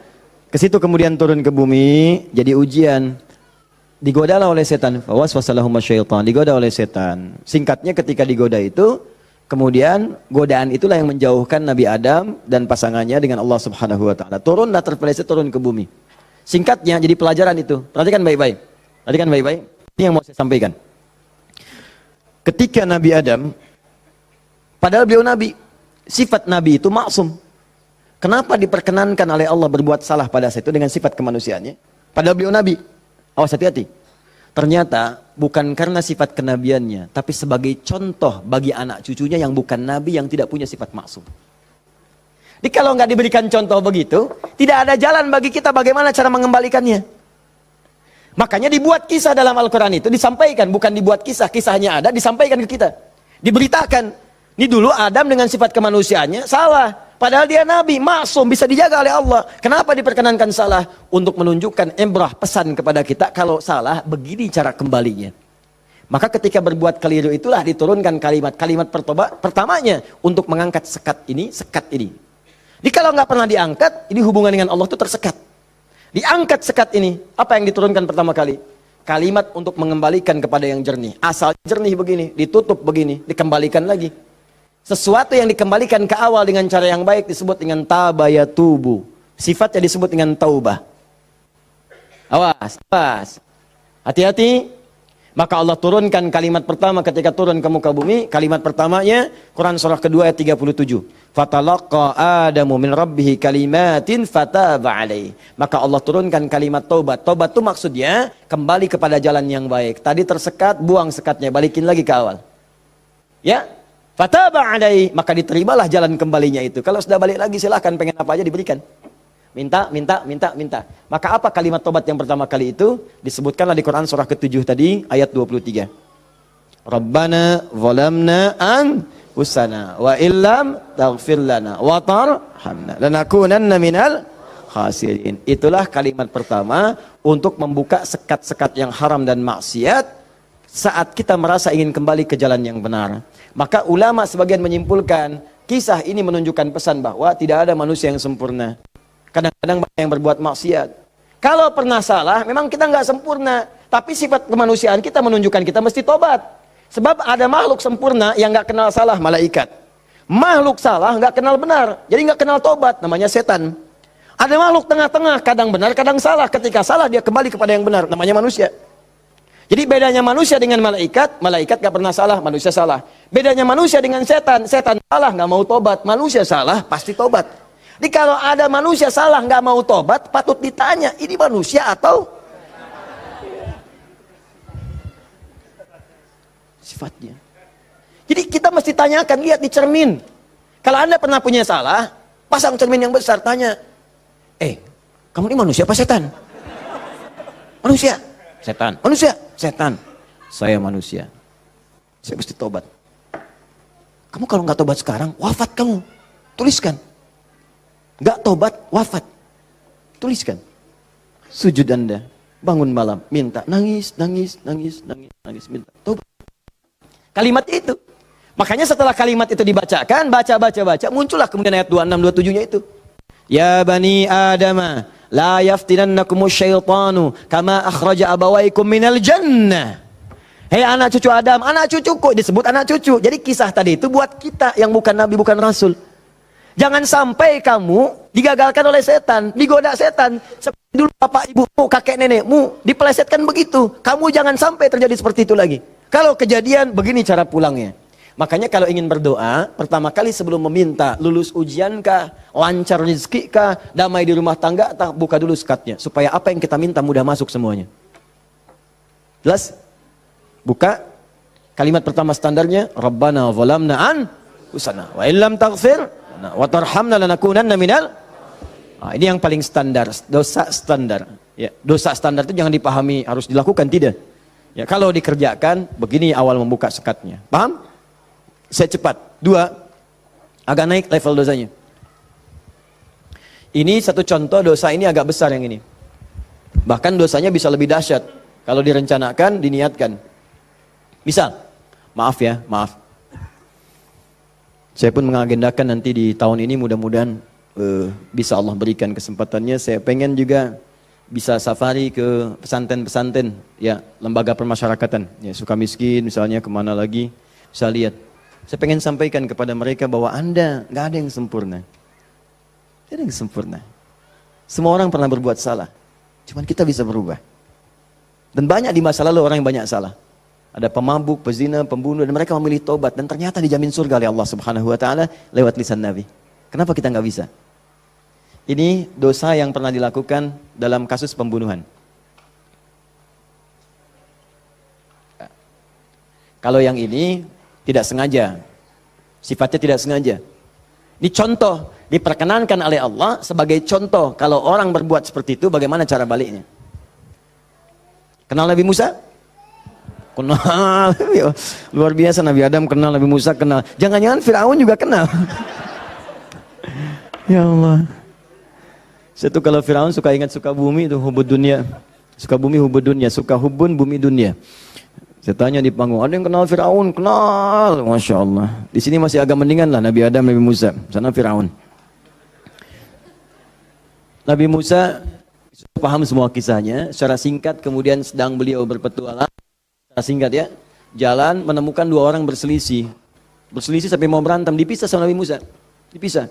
ke situ kemudian turun ke bumi, jadi ujian. Digodalah oleh setan. Fawaswasalahum syaitan, digoda oleh setan. Singkatnya ketika digoda itu, kemudian godaan itulah yang menjauhkan Nabi Adam dan pasangannya dengan Allah Subhanahu wa taala. Turunlah terpeleset turun ke bumi. Singkatnya jadi pelajaran itu. Perhatikan baik-baik. Ini yang mau saya sampaikan. Ketika Nabi Adam, padahal beliau nabi, sifat nabi itu maksum. Kenapa diperkenankan oleh Allah berbuat salah pada saat itu dengan sifat kemanusiaannya? Padahal beliau nabi. Awas hati-hati. Ternyata bukan karena sifat kenabiannya, tapi sebagai contoh bagi anak cucunya yang bukan nabi, yang tidak punya sifat maksum. Jadi kalau nggak diberikan contoh begitu, tidak ada jalan bagi kita bagaimana cara mengembalikannya. Makanya dibuat kisah dalam Al-Quran itu, disampaikan, bukan dibuat kisah, kisahnya ada, disampaikan ke kita. Diberitakan, ini dulu Adam dengan sifat kemanusiaannya salah. Padahal dia nabi, maksum, bisa dijaga oleh Allah. Kenapa diperkenankan salah? Untuk menunjukkan ibrah, pesan kepada kita, kalau salah, begini cara kembalinya. Maka ketika berbuat keliru itulah diturunkan kalimat pertamanya untuk mengangkat sekat ini. Jadi kalau nggak pernah diangkat, ini hubungan dengan Allah itu tersekat. Diangkat sekat ini, apa yang diturunkan pertama kali? Kalimat untuk mengembalikan kepada yang jernih. Asal jernih begini, ditutup begini, dikembalikan lagi. Sesuatu yang dikembalikan ke awal dengan cara yang baik disebut dengan tabayatubu. Sifatnya disebut dengan taubah. Awas. Hati-hati. Maka Allah turunkan kalimat pertama ketika turun ke muka bumi. Kalimat pertamanya, Quran surah kedua ayat 37. Fatalaqa Adamu min rabbihi kalimatin fataba alaih. Maka Allah turunkan kalimat taubat. Taubat itu maksudnya kembali kepada jalan yang baik. Tadi tersekat, buang sekatnya, balikin lagi ke awal. Ya, fataba alaih, maka diterimalah jalan kembalinya itu. Kalau sudah balik lagi silahkan, pengen apa aja diberikan. Minta. Maka apa kalimat tobat yang pertama kali itu? Disebutkanlah di Quran surah ke-7 tadi, ayat 23. Rabbana zalamna anfusana wa illam taghfir lana wa tarhamna lanakunanna minal khasirin. Itulah kalimat pertama untuk membuka sekat-sekat yang haram dan maksiat saat kita merasa ingin kembali ke jalan yang benar. Maka ulama sebagian menyimpulkan, kisah ini menunjukkan pesan bahwa tidak ada manusia yang sempurna. Kadang-kadang banyak yang berbuat maksiat. Kalau pernah salah, memang kita nggak sempurna. Tapi sifat kemanusiaan kita menunjukkan kita mesti tobat. Sebab ada makhluk sempurna yang nggak kenal salah, malaikat. Makhluk salah nggak kenal benar, jadi nggak kenal tobat, namanya setan. Ada makhluk tengah-tengah, kadang benar, kadang salah. Ketika salah dia kembali kepada yang benar, namanya manusia. Jadi bedanya manusia dengan malaikat, malaikat nggak pernah salah, manusia salah. Bedanya manusia dengan setan, setan salah nggak mau tobat, manusia salah pasti tobat. Jadi kalau ada manusia salah nggak mau tobat, patut ditanya, ini manusia atau sifatnya. Jadi kita mesti tanyakan, lihat di cermin. Kalau Anda pernah punya salah, pasang cermin yang besar, tanya, kamu ini manusia apa setan? Manusia. Setan. Manusia. Setan. Saya manusia. Saya mesti tobat. Kamu kalau nggak tobat sekarang, wafat kamu. Tuliskan. Gak tobat, wafat. Tuliskan. Sujud Anda, bangun malam, minta, nangis, minta. Tobat. Kalimat itu. Makanya setelah kalimat itu dibacakan, baca, muncullah kemudian ayat 26, 27-nya itu. Ya Bani Adama, la yaftinannakumus syaitanu, kama akhraja abawaikum minal jannah. Hei anak cucu Adam, anak cucuku, disebut anak cucu. Jadi kisah tadi itu buat kita yang bukan nabi, bukan rasul. Jangan sampai kamu digagalkan oleh setan, digoda setan. Seperti dulu bapak ibumu, kakek nenekmu, dipelesetkan begitu. Kamu jangan sampai terjadi seperti itu lagi. Kalau kejadian, begini cara pulangnya. Makanya kalau ingin berdoa, pertama kali sebelum meminta, lulus ujian kah, lancar rezeki kah, damai di rumah tangga, buka dulu skatnya. Supaya apa yang kita minta mudah masuk semuanya. Jelas? Buka. Kalimat pertama standarnya, Rabbana zalamna anfusana wa illam taghfir wa tarhamna lanakunanna minal. Ini yang paling standar, dosa standar. Ya, dosa standar itu jangan dipahami harus dilakukan, tidak. Ya, kalau dikerjakan, begini awal membuka sekatnya. Paham? Saya cepat. 2, agak naik level dosanya. Ini satu contoh dosa ini agak besar yang ini. Bahkan dosanya bisa lebih dahsyat. Kalau direncanakan, diniatkan. Misal, maaf. Saya pun mengagendakan nanti di tahun ini mudah-mudahan bisa Allah berikan kesempatannya. Saya pengen juga bisa safari ke pesantren-pesantren, ya, lembaga permasyarakatan. Ya, Sukamiskin misalnya, kemana lagi, bisa lihat. Saya pengen sampaikan kepada mereka bahwa Anda nggak ada yang sempurna. Tidak ada yang sempurna. Semua orang pernah berbuat salah. Cuman kita bisa berubah. Dan banyak di masa lalu orang yang banyak salah. Ada pemabuk, pezina, pembunuh, dan mereka memilih tobat. Dan ternyata dijamin surga oleh Allah Subhanahu Wa Taala lewat lisan Nabi. Kenapa kita nggak bisa? Ini dosa yang pernah dilakukan dalam kasus pembunuhan. Kalau yang ini tidak sengaja, sifatnya tidak sengaja. Ini contoh, diperkenankan oleh Allah sebagai contoh. Kalau orang berbuat seperti itu, bagaimana cara baliknya? Kenal Nabi Musa? Kenal. Luar biasa, Nabi Adam kenal, Nabi Musa kenal. Jangan-jangan Fir'aun juga kenal. Ya Allah. Saya tuh kalau Fir'aun suka ingat suka bumi itu hubud dunia. Suka bumi hubud dunia, suka hubun bumi dunia. Saya tanya di panggung, ada yang kenal Fir'aun? Kenal, Masya Allah. Di sini masih agak mendingan lah Nabi Adam, Nabi Musa. Sana Fir'aun. Nabi Musa paham semua kisahnya. Secara singkat kemudian sedang beliau berpetualang. Secara singkat ya, jalan menemukan 2 orang berselisih. Berselisih sampai mau berantem, dipisah sama Nabi Musa. Dipisah.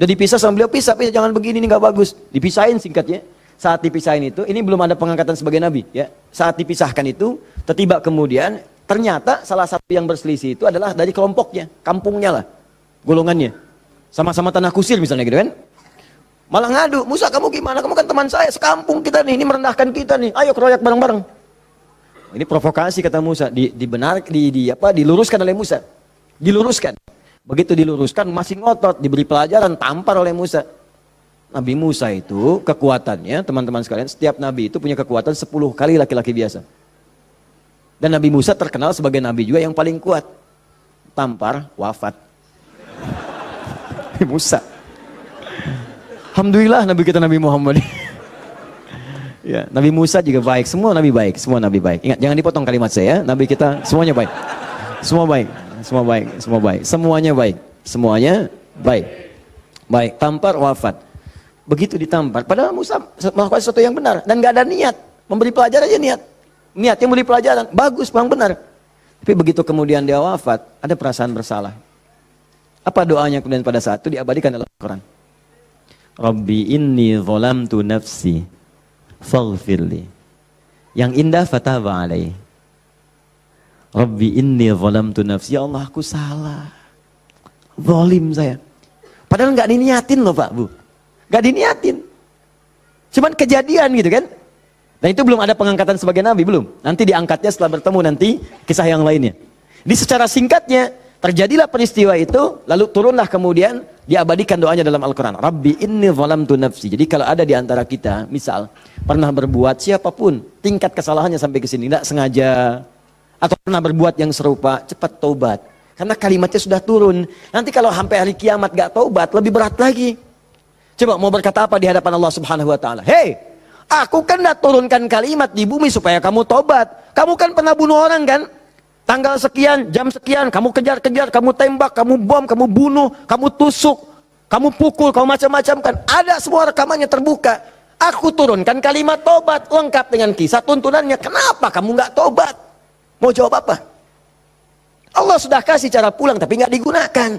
Udah dipisah sama beliau, pisah, jangan begini, ini gak bagus. Dipisahin singkatnya. Saat dipisahin itu, ini belum ada pengangkatan sebagai nabi, ya. Saat dipisahkan itu, tiba kemudian ternyata salah satu yang berselisih itu adalah dari kelompoknya, kampungnya lah, golongannya. Sama-sama tanah kusir misalnya gitu kan. Malah ngadu, Musa kamu gimana? Kamu kan teman saya, sekampung kita nih, ini merendahkan kita nih. Ayo keroyak bareng-bareng. Ini provokasi kata Musa, diluruskan oleh Musa. Diluruskan. Begitu diluruskan masih ngotot, diberi pelajaran, tampar oleh Musa. Nabi Musa itu kekuatannya, teman-teman sekalian, setiap nabi itu punya kekuatan 10 kali laki-laki biasa. Dan Nabi Musa terkenal sebagai nabi juga yang paling kuat. Tampar, wafat. Nabi Musa. Alhamdulillah Nabi kita Nabi Muhammad. Ya, Nabi Musa juga baik, semua nabi baik, semua nabi baik. Ingat, jangan dipotong kalimat saya, nabi kita semuanya baik. Semua baik, semua baik, semua baik. Semuanya baik, semuanya baik. Baik, tampar, wafat. Begitu ditampar, padahal Musa melakukan sesuatu yang benar dan gak ada niat memberi pelajaran aja niatnya memberi pelajaran bagus, bang benar. Tapi begitu kemudian dia wafat, ada perasaan bersalah. Apa doanya kemudian pada saat itu diabadikan dalam Al-Quran? Rabbi inni zalamtu nafsi faghfirli. Yang indah fataba alaih. Rabbi inni zalamtu nafsi, ya Allah aku salah, zalim saya. Padahal nggak diniatin loh Pak Bu. Gak diniatin. Cuman kejadian gitu kan. Dan itu belum ada pengangkatan sebagai nabi, belum. Nanti diangkatnya setelah bertemu nanti kisah yang lainnya. Di secara singkatnya, terjadilah peristiwa itu, lalu turunlah kemudian diabadikan doanya dalam Al-Quran. Rabbi inni zalamtu nafsi. Jadi kalau ada di antara kita, misal, pernah berbuat siapapun, tingkat kesalahannya sampai ke sini, tidak sengaja, atau pernah berbuat yang serupa, cepat taubat. Karena kalimatnya sudah turun. Nanti kalau sampai hari kiamat gak taubat, lebih berat lagi. Coba mau berkata apa di hadapan Allah Subhanahu wa taala? Hei, aku kan dah turunkan kalimat di bumi supaya kamu tobat. Kamu kan pernah bunuh orang kan? Tanggal sekian, jam sekian, kamu kejar-kejar, kamu tembak, kamu bom, kamu bunuh, kamu tusuk, kamu pukul, kamu macam-macam kan? Ada semua rekamannya terbuka. Aku turunkan kalimat tobat lengkap dengan kisah tuntunannya. Kenapa kamu nggak tobat? Mau jawab apa? Allah sudah kasih cara pulang tapi nggak digunakan.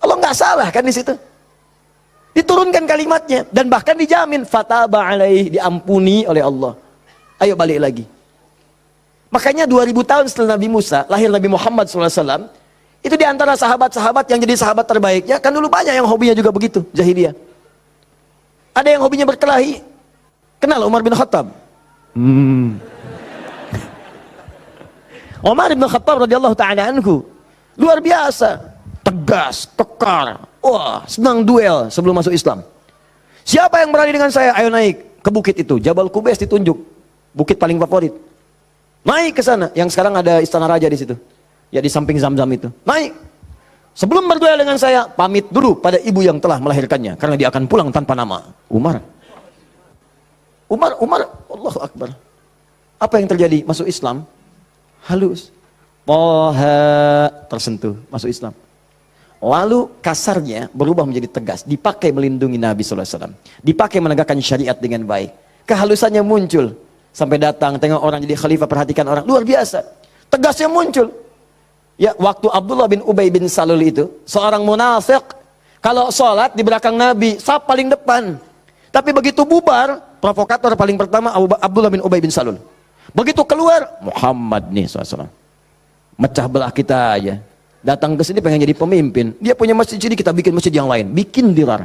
Allah nggak salah kan di situ. Diturunkan kalimatnya dan bahkan dijamin fataba alaih, diampuni oleh Allah. Ayo balik lagi. Makanya 2000 tahun setelah Nabi Musa, lahir Nabi Muhammad SAW, itu diantara sahabat-sahabat yang jadi sahabat terbaiknya, kan dulu banyak yang hobinya juga begitu, jahiliyah. Ada yang hobinya berkelahi. Kenal Umar bin Khattab? Umar bin Khattab radhiyallahu ta'ala anhu, luar biasa, tegas, kekar. Wah, senang duel sebelum masuk Islam. Siapa yang berani dengan saya? Ayo naik ke bukit itu. Jabal Qubais ditunjuk. Bukit paling favorit. Naik ke sana. Yang sekarang ada istana raja di situ. Ya di samping Zam-Zam itu. Naik. Sebelum berduel dengan saya, pamit dulu pada ibu yang telah melahirkannya. Karena dia akan pulang tanpa nama. Umar, Allahu Akbar. Apa yang terjadi? Masuk Islam. Halus. Toha, tersentuh. Masuk Islam. Lalu kasarnya berubah menjadi tegas, dipakai melindungi Nabi SAW, dipakai menegakkan syariat dengan baik. Kehalusannya muncul, sampai datang tengok orang jadi khalifah, perhatikan orang, luar biasa. Tegasnya muncul. Ya, waktu Abdullah bin Ubay bin Salul itu, seorang munafik, kalau sholat di belakang Nabi, saf paling depan. Tapi begitu bubar, provokator paling pertama Abdullah bin Ubay bin Salul. Begitu keluar, Muhammad nih SAW. Mecah belah kita aja. Datang ke sini pengen jadi pemimpin. Dia punya masjid sini, kita bikin masjid yang lain. Bikin dirar.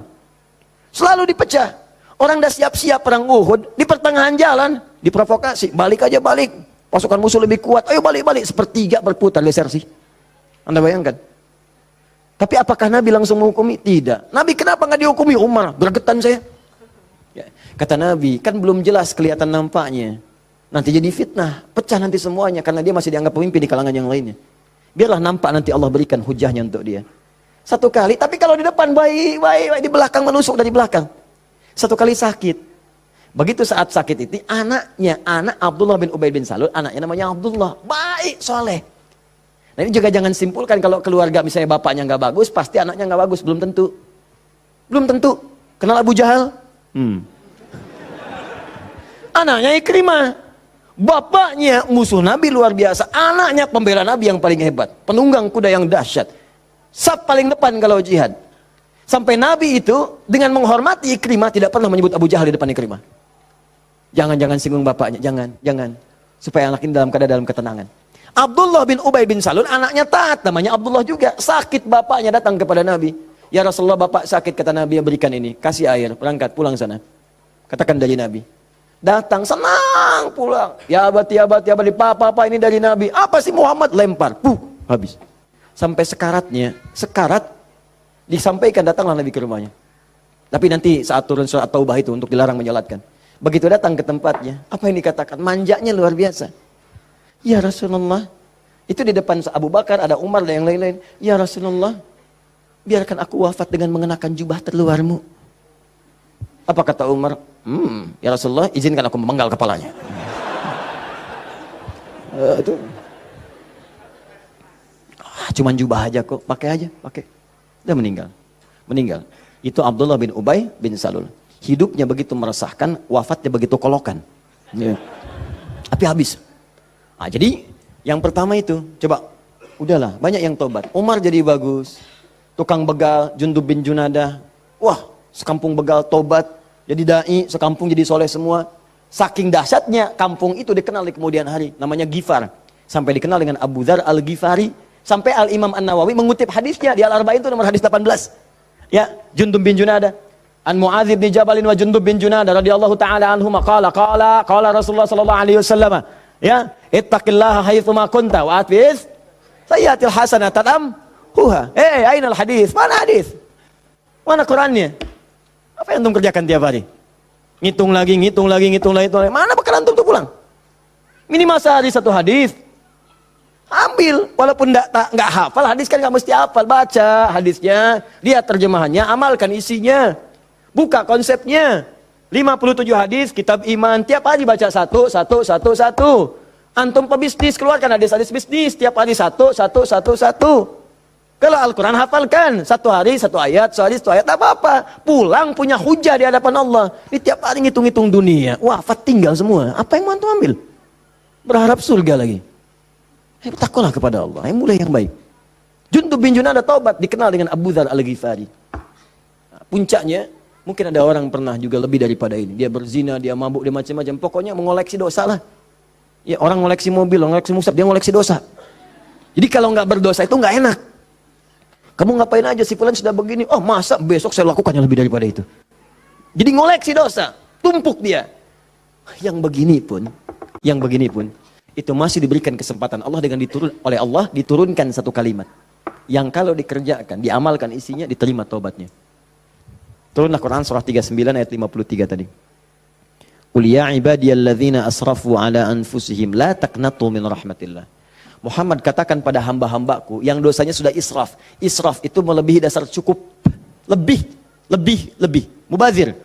Selalu dipecah. Orang dah siap-siap perang Uhud, di pertengahan jalan, diprovokasi. Balik aja balik. Pasukan musuh lebih kuat. Ayo balik-balik. Sepertiga berputar desersi. Anda bayangkan. Tapi apakah Nabi langsung menghukumi? Tidak. Nabi kenapa nggak dihukumi? Umar, gregetan saya. Ya. Kata Nabi, kan belum jelas kelihatan nampaknya. Nanti jadi fitnah. Pecah nanti semuanya. Karena dia masih dianggap pemimpin di kalangan yang lainnya. Biarlah nampak nanti Allah berikan hujahnya untuk dia. Satu kali, tapi kalau di depan baik, di belakang menusuk dari belakang. Satu kali sakit. Begitu saat sakit itu, anak Abdullah bin Ubay bin Salul, anaknya namanya Abdullah. Baik, soleh. Nah ini juga jangan simpulkan kalau keluarga misalnya bapaknya nggak bagus, pasti anaknya nggak bagus. Belum tentu. Belum tentu. Kenal Abu Jahal? Anaknya Ikrimah. Bapaknya musuh Nabi luar biasa, anaknya pembela Nabi yang paling hebat, penunggang kuda yang dahsyat, saf paling depan kalau jihad. Sampai Nabi itu dengan menghormati Ikrimah tidak pernah menyebut Abu Jahal di depan Ikrimah. Jangan singgung bapaknya, jangan. Supaya anak ini dalam ketenangan. Abdullah bin Ubay bin Salul anaknya taat, namanya Abdullah juga. Sakit bapaknya datang kepada Nabi. Ya Rasulullah, bapak sakit, kata Nabi, berikan ini, kasih air, berangkat pulang sana. Katakan dari Nabi. Datang senang pulang. Ya abadi, papa ini dari Nabi. Apa sih Muhammad? Lempar. Habis. Sampai sekarat disampaikan, datanglah Nabi ke rumahnya. Tapi nanti saat turun surat Taubah itu untuk dilarang menyolatkan. Begitu datang ke tempatnya, apa yang dikatakan? Manjanya luar biasa. Ya Rasulullah, itu di depan Abu Bakar, ada Umar dan yang lain-lain. Ya Rasulullah, biarkan aku wafat dengan mengenakan jubah terluarmu. Apa kata Umar? Ya Rasulullah, izinkan aku memenggal kepalanya. Cuman jubah aja kok, pakai aja. Dia meninggal. Itu Abdullah bin Ubay bin Salul. Hidupnya begitu meresahkan, wafatnya begitu kolokan. Ya. Tapi habis. Nah, jadi yang pertama itu, coba, udahlah, banyak yang tobat. Umar jadi bagus. Tukang begal, Jundub bin Junadah. Wah, sekampung begal tobat. Jadi dai, sekampung jadi soleh semua. Saking dahsyatnya, kampung itu dikenal di kemudian hari. Namanya Gifar. Sampai dikenal dengan Abu Dzar al-Ghifari. Sampai Al-Imam An-Nawawi mengutip hadisnya di Al-Arba'in itu nomor hadis 18. Ya, Jundub bin Junadah. An Mu'adz bin Jabalin wa Jundub bin Junadah radhiyallahu ta'ala anhuma qala Rasulullah sallallahu alaihi wasallam. Ya, ittaqillaha haitsu ma kunta wa atbiz sayyi'atil hasanatan amhuha. Ainal hadis? Mana hadis? Mana Qur'annya? Apa yang antum kerjakan tiap hari? Ngitung lagi. Mana bekal antum tuh pulang? Minimal sehari satu hadis. Ambil, walaupun nggak hafal hadis kan nggak mesti hafal, baca hadisnya, lihat terjemahannya, amalkan isinya. Buka konsepnya. 57 hadis, kitab iman, tiap hari baca satu. Antum pebisnis, keluarkan hadis-hadis bisnis, tiap hari satu. Kalau Al-Quran hafalkan, satu hari satu ayat, tak apa-apa. Pulang punya hujah di hadapan Allah. Ini tiap hari ngitung-ngitung dunia. Wafat tinggal semua. Apa yang mau antum ambil? Berharap surga lagi. Takutlah kepada Allah. Mulai yang baik. Jundub bin Junada taubat, dikenal dengan Abu Dzar Al-Ghifari. Nah, puncaknya, mungkin ada orang pernah juga lebih daripada ini. Dia berzina, dia mabuk, dia macam-macam. Pokoknya mengoleksi dosa lah. Ya, orang ngoleksi mobil, orang ngoleksi musab, dia ngoleksi dosa. Jadi kalau nggak berdosa itu nggak enak. Kamu ngapain aja, si fulan sudah begini. Oh masa besok saya lakukan yang lebih daripada itu. Jadi ngoleksi dosa, tumpuk dia. Yang begini pun, itu masih diberikan kesempatan Allah dengan oleh Allah diturunkan satu kalimat. Yang kalau dikerjakan, diamalkan isinya, diterima taubatnya. Turunlah Quran surah 39 ayat 53 tadi. Qul ya ibadiyalladzina asrafu ala anfusihim la taqnatu min rahmatillah. Muhammad katakan pada hamba-hambaku yang dosanya sudah israf. Israf itu melebihi dasar cukup. Lebih. Mubazir.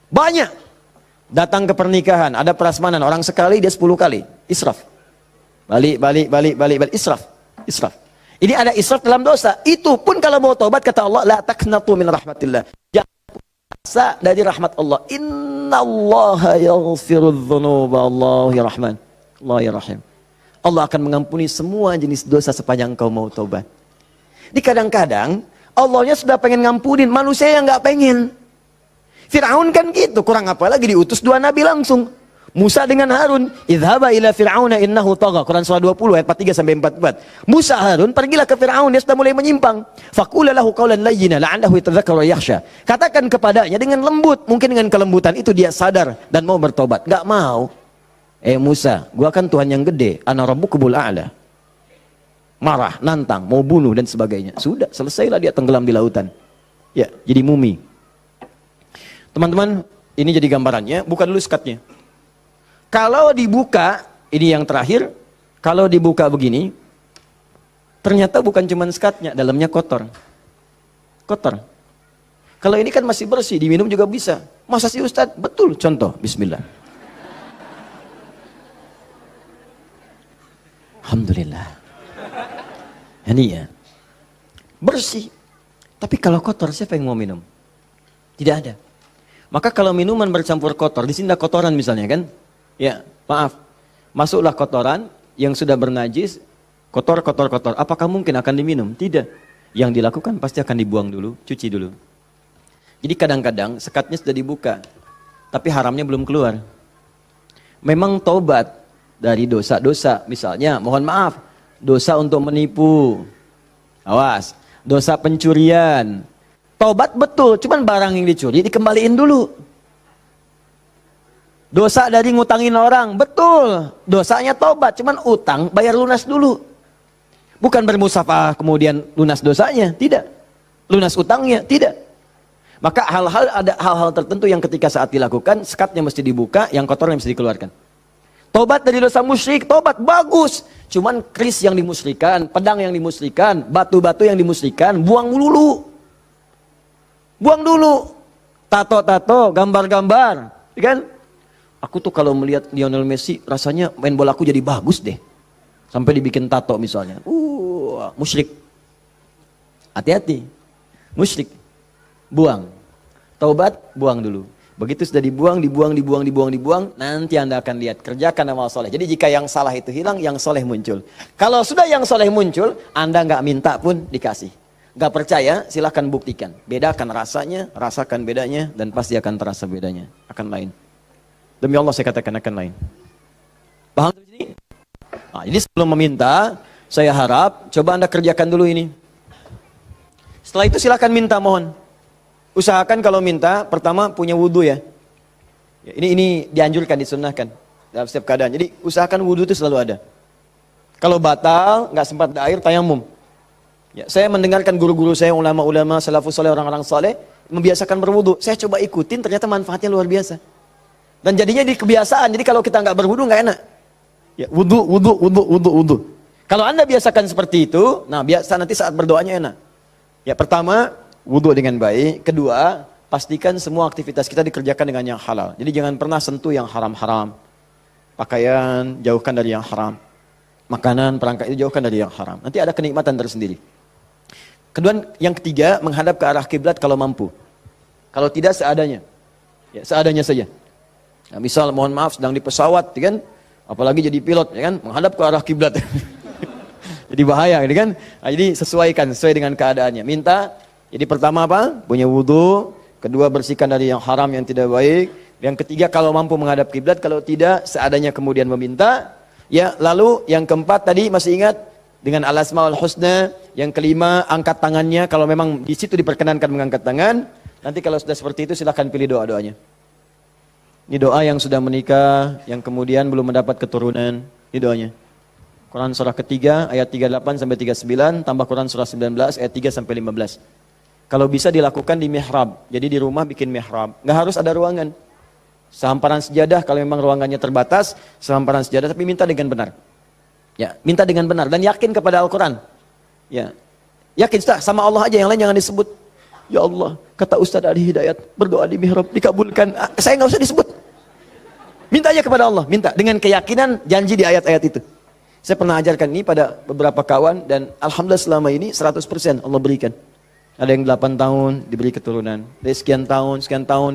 Banyak. Datang ke pernikahan, ada prasmanan, orang sekali dia 10 kali. Israf. Balik. Israf. Ini ada israf dalam dosa. Itu pun kalau mau taubat kata Allah, la taqnatu min rahmatillah. Jangan dari rahmat Allah. Innallaha yaghfirudz dzunuba, Allah ya Rahman. Allah ya Rahim. Allah akan mengampuni semua jenis dosa sepanjang kau mau taubat. Di kadang-kadang Allahnya sudah pengen ngampunin, manusia yang nggak pengen. Fir'aun kan gitu, kurang apa lagi diutus 2 nabi langsung. Musa dengan Harun, idhaba ila fir'auna innahu tagha. Quran surah 20 ayat 43 sampai 44. Musa Harun pergilah ke Fir'aun, dia sudah mulai menyimpang. Faqula lahu qawlan layyina la'allahu yatadhakkaru wa yakhsha. Katakan kepadanya dengan lembut, mungkin dengan kelembutan itu dia sadar dan mau bertobat. Enggak mau. Musa, gua kan Tuhan yang gede, ana rabbukul a'la. Marah, nantang, mau bunuh dan sebagainya. Sudah, selesailah dia tenggelam di lautan. Ya, jadi mumi. Teman-teman, ini jadi gambarannya, buka dulu skatnya. Kalau dibuka, ini yang terakhir, kalau dibuka begini, ternyata bukan cuma skatnya, dalamnya kotor. Kotor. Kalau ini kan masih bersih, diminum juga bisa. Masa sih Ustadz? Betul, contoh, bismillah. Alhamdulillah. Ini ya, bersih. Tapi kalau kotor, siapa yang mau minum? Tidak ada. Maka kalau minuman bercampur kotor, di sini ada kotoran misalnya kan? Ya, maaf. Masuklah kotoran yang sudah bernajis, kotor. Apakah mungkin akan diminum? Tidak. Yang dilakukan pasti akan dibuang dulu, cuci dulu. Jadi kadang-kadang sekatnya sudah dibuka, tapi haramnya belum keluar. Memang taubat dari dosa-dosa, misalnya mohon maaf, dosa untuk menipu. Awas, dosa pencurian. Taubat betul, cuman barang yang dicuri dikembaliin dulu. Dosa dari ngutangin orang, betul. Dosanya taubat, cuman utang bayar lunas dulu. Bukan bermusafah kemudian lunas dosanya, tidak. Lunas utangnya, tidak. Maka ada hal-hal tertentu yang ketika saat dilakukan, sekatnya mesti dibuka, yang kotornya mesti dikeluarkan. Taubat dari dosa musyrik, taubat bagus. Cuman keris yang dimusyrikan, pedang yang dimusyrikan, batu-batu yang dimusyrikan, buang dulu. Buang dulu. Tato-tato, gambar-gambar, kan? Aku tuh kalau melihat Lionel Messi, rasanya main bola aku jadi bagus deh. Sampai dibikin tato misalnya. Musyrik. Hati-hati. Musyrik. Buang. Taubat, buang dulu. Begitu sudah dibuang, nanti Anda akan lihat. Kerjakan amal soleh. Jadi jika yang salah itu hilang, yang soleh muncul. Kalau sudah yang soleh muncul, Anda nggak minta pun dikasih. Nggak percaya, silahkan buktikan. Bedakan rasanya, rasakan bedanya, dan pasti akan terasa bedanya. Akan lain. Demi Allah saya katakan akan lain. Paham di sini? Nah, jadi sebelum meminta, saya harap coba Anda kerjakan dulu ini. Setelah itu silakan minta, mohon. Usahakan kalau minta, pertama punya wudhu ya. Ini dianjurkan, disunnahkan dalam setiap keadaan. Jadi usahakan wudhu itu selalu ada. Kalau batal, nggak sempat ada air, tayamum. Ya, saya mendengarkan guru-guru saya, ulama-ulama, salafus saleh, orang-orang saleh membiasakan berwudhu. Saya coba ikutin, ternyata manfaatnya luar biasa. Dan jadinya di kebiasaan. Jadi kalau kita nggak berwudu nggak enak. Ya, wudu. Kalau Anda biasakan seperti itu, nah biasa nanti saat berdoanya enak. Ya, pertama wudu dengan baik, kedua pastikan semua aktivitas kita dikerjakan dengan yang halal. Jadi jangan pernah sentuh yang haram-haram. Pakaian, jauhkan dari yang haram. Makanan, perangkat itu jauhkan dari yang haram. Nanti ada kenikmatan tersendiri. Kedua, yang ketiga, menghadap ke arah kiblat kalau mampu. Kalau tidak, seadanya. Ya, seadanya saja. Nah, misal, mohon maaf, sedang di pesawat, ya kan? Apalagi jadi pilot, ya kan? Menghadap ke arah kiblat. Jadi bahaya, gitu kan? Nah, jadi sesuaikan, sesuai dengan keadaannya. Minta, jadi pertama apa? Punya wudu. Kedua, bersihkan dari yang haram yang tidak baik. Yang ketiga, kalau mampu menghadap kiblat, kalau tidak, seadanya kemudian meminta. Ya, lalu yang keempat tadi masih ingat dengan al-asmaul husna. Yang kelima, angkat tangannya kalau memang di situ diperkenankan mengangkat tangan. Nanti kalau sudah seperti itu silahkan pilih doa-doanya. Ini doa yang sudah menikah, yang kemudian belum mendapat keturunan. Ini doanya. Quran surah ketiga ayat 38 sampai 39 tambah Quran surah 19 ayat 3 sampai 15. Kalau bisa dilakukan di mihrab. Jadi di rumah bikin mihrab. Nggak harus ada ruangan. Sehamparan sejadah kalau memang ruangannya terbatas, sehamparan sejadah tapi minta dengan benar. Ya, minta dengan benar dan yakin kepada Al-Qur'an. Ya. Yakin sama Allah aja, yang lain jangan disebut. Ya Allah, kata Ustaz Ali Hidayat, berdoa di mihrab dikabulkan. Saya nggak usah disebut. Minta aja kepada Allah, minta dengan keyakinan janji di ayat-ayat itu. Saya pernah ajarkan ini pada beberapa kawan dan alhamdulillah selama ini 100% Allah berikan. Ada yang 8 tahun diberi keturunan, dari sekian tahun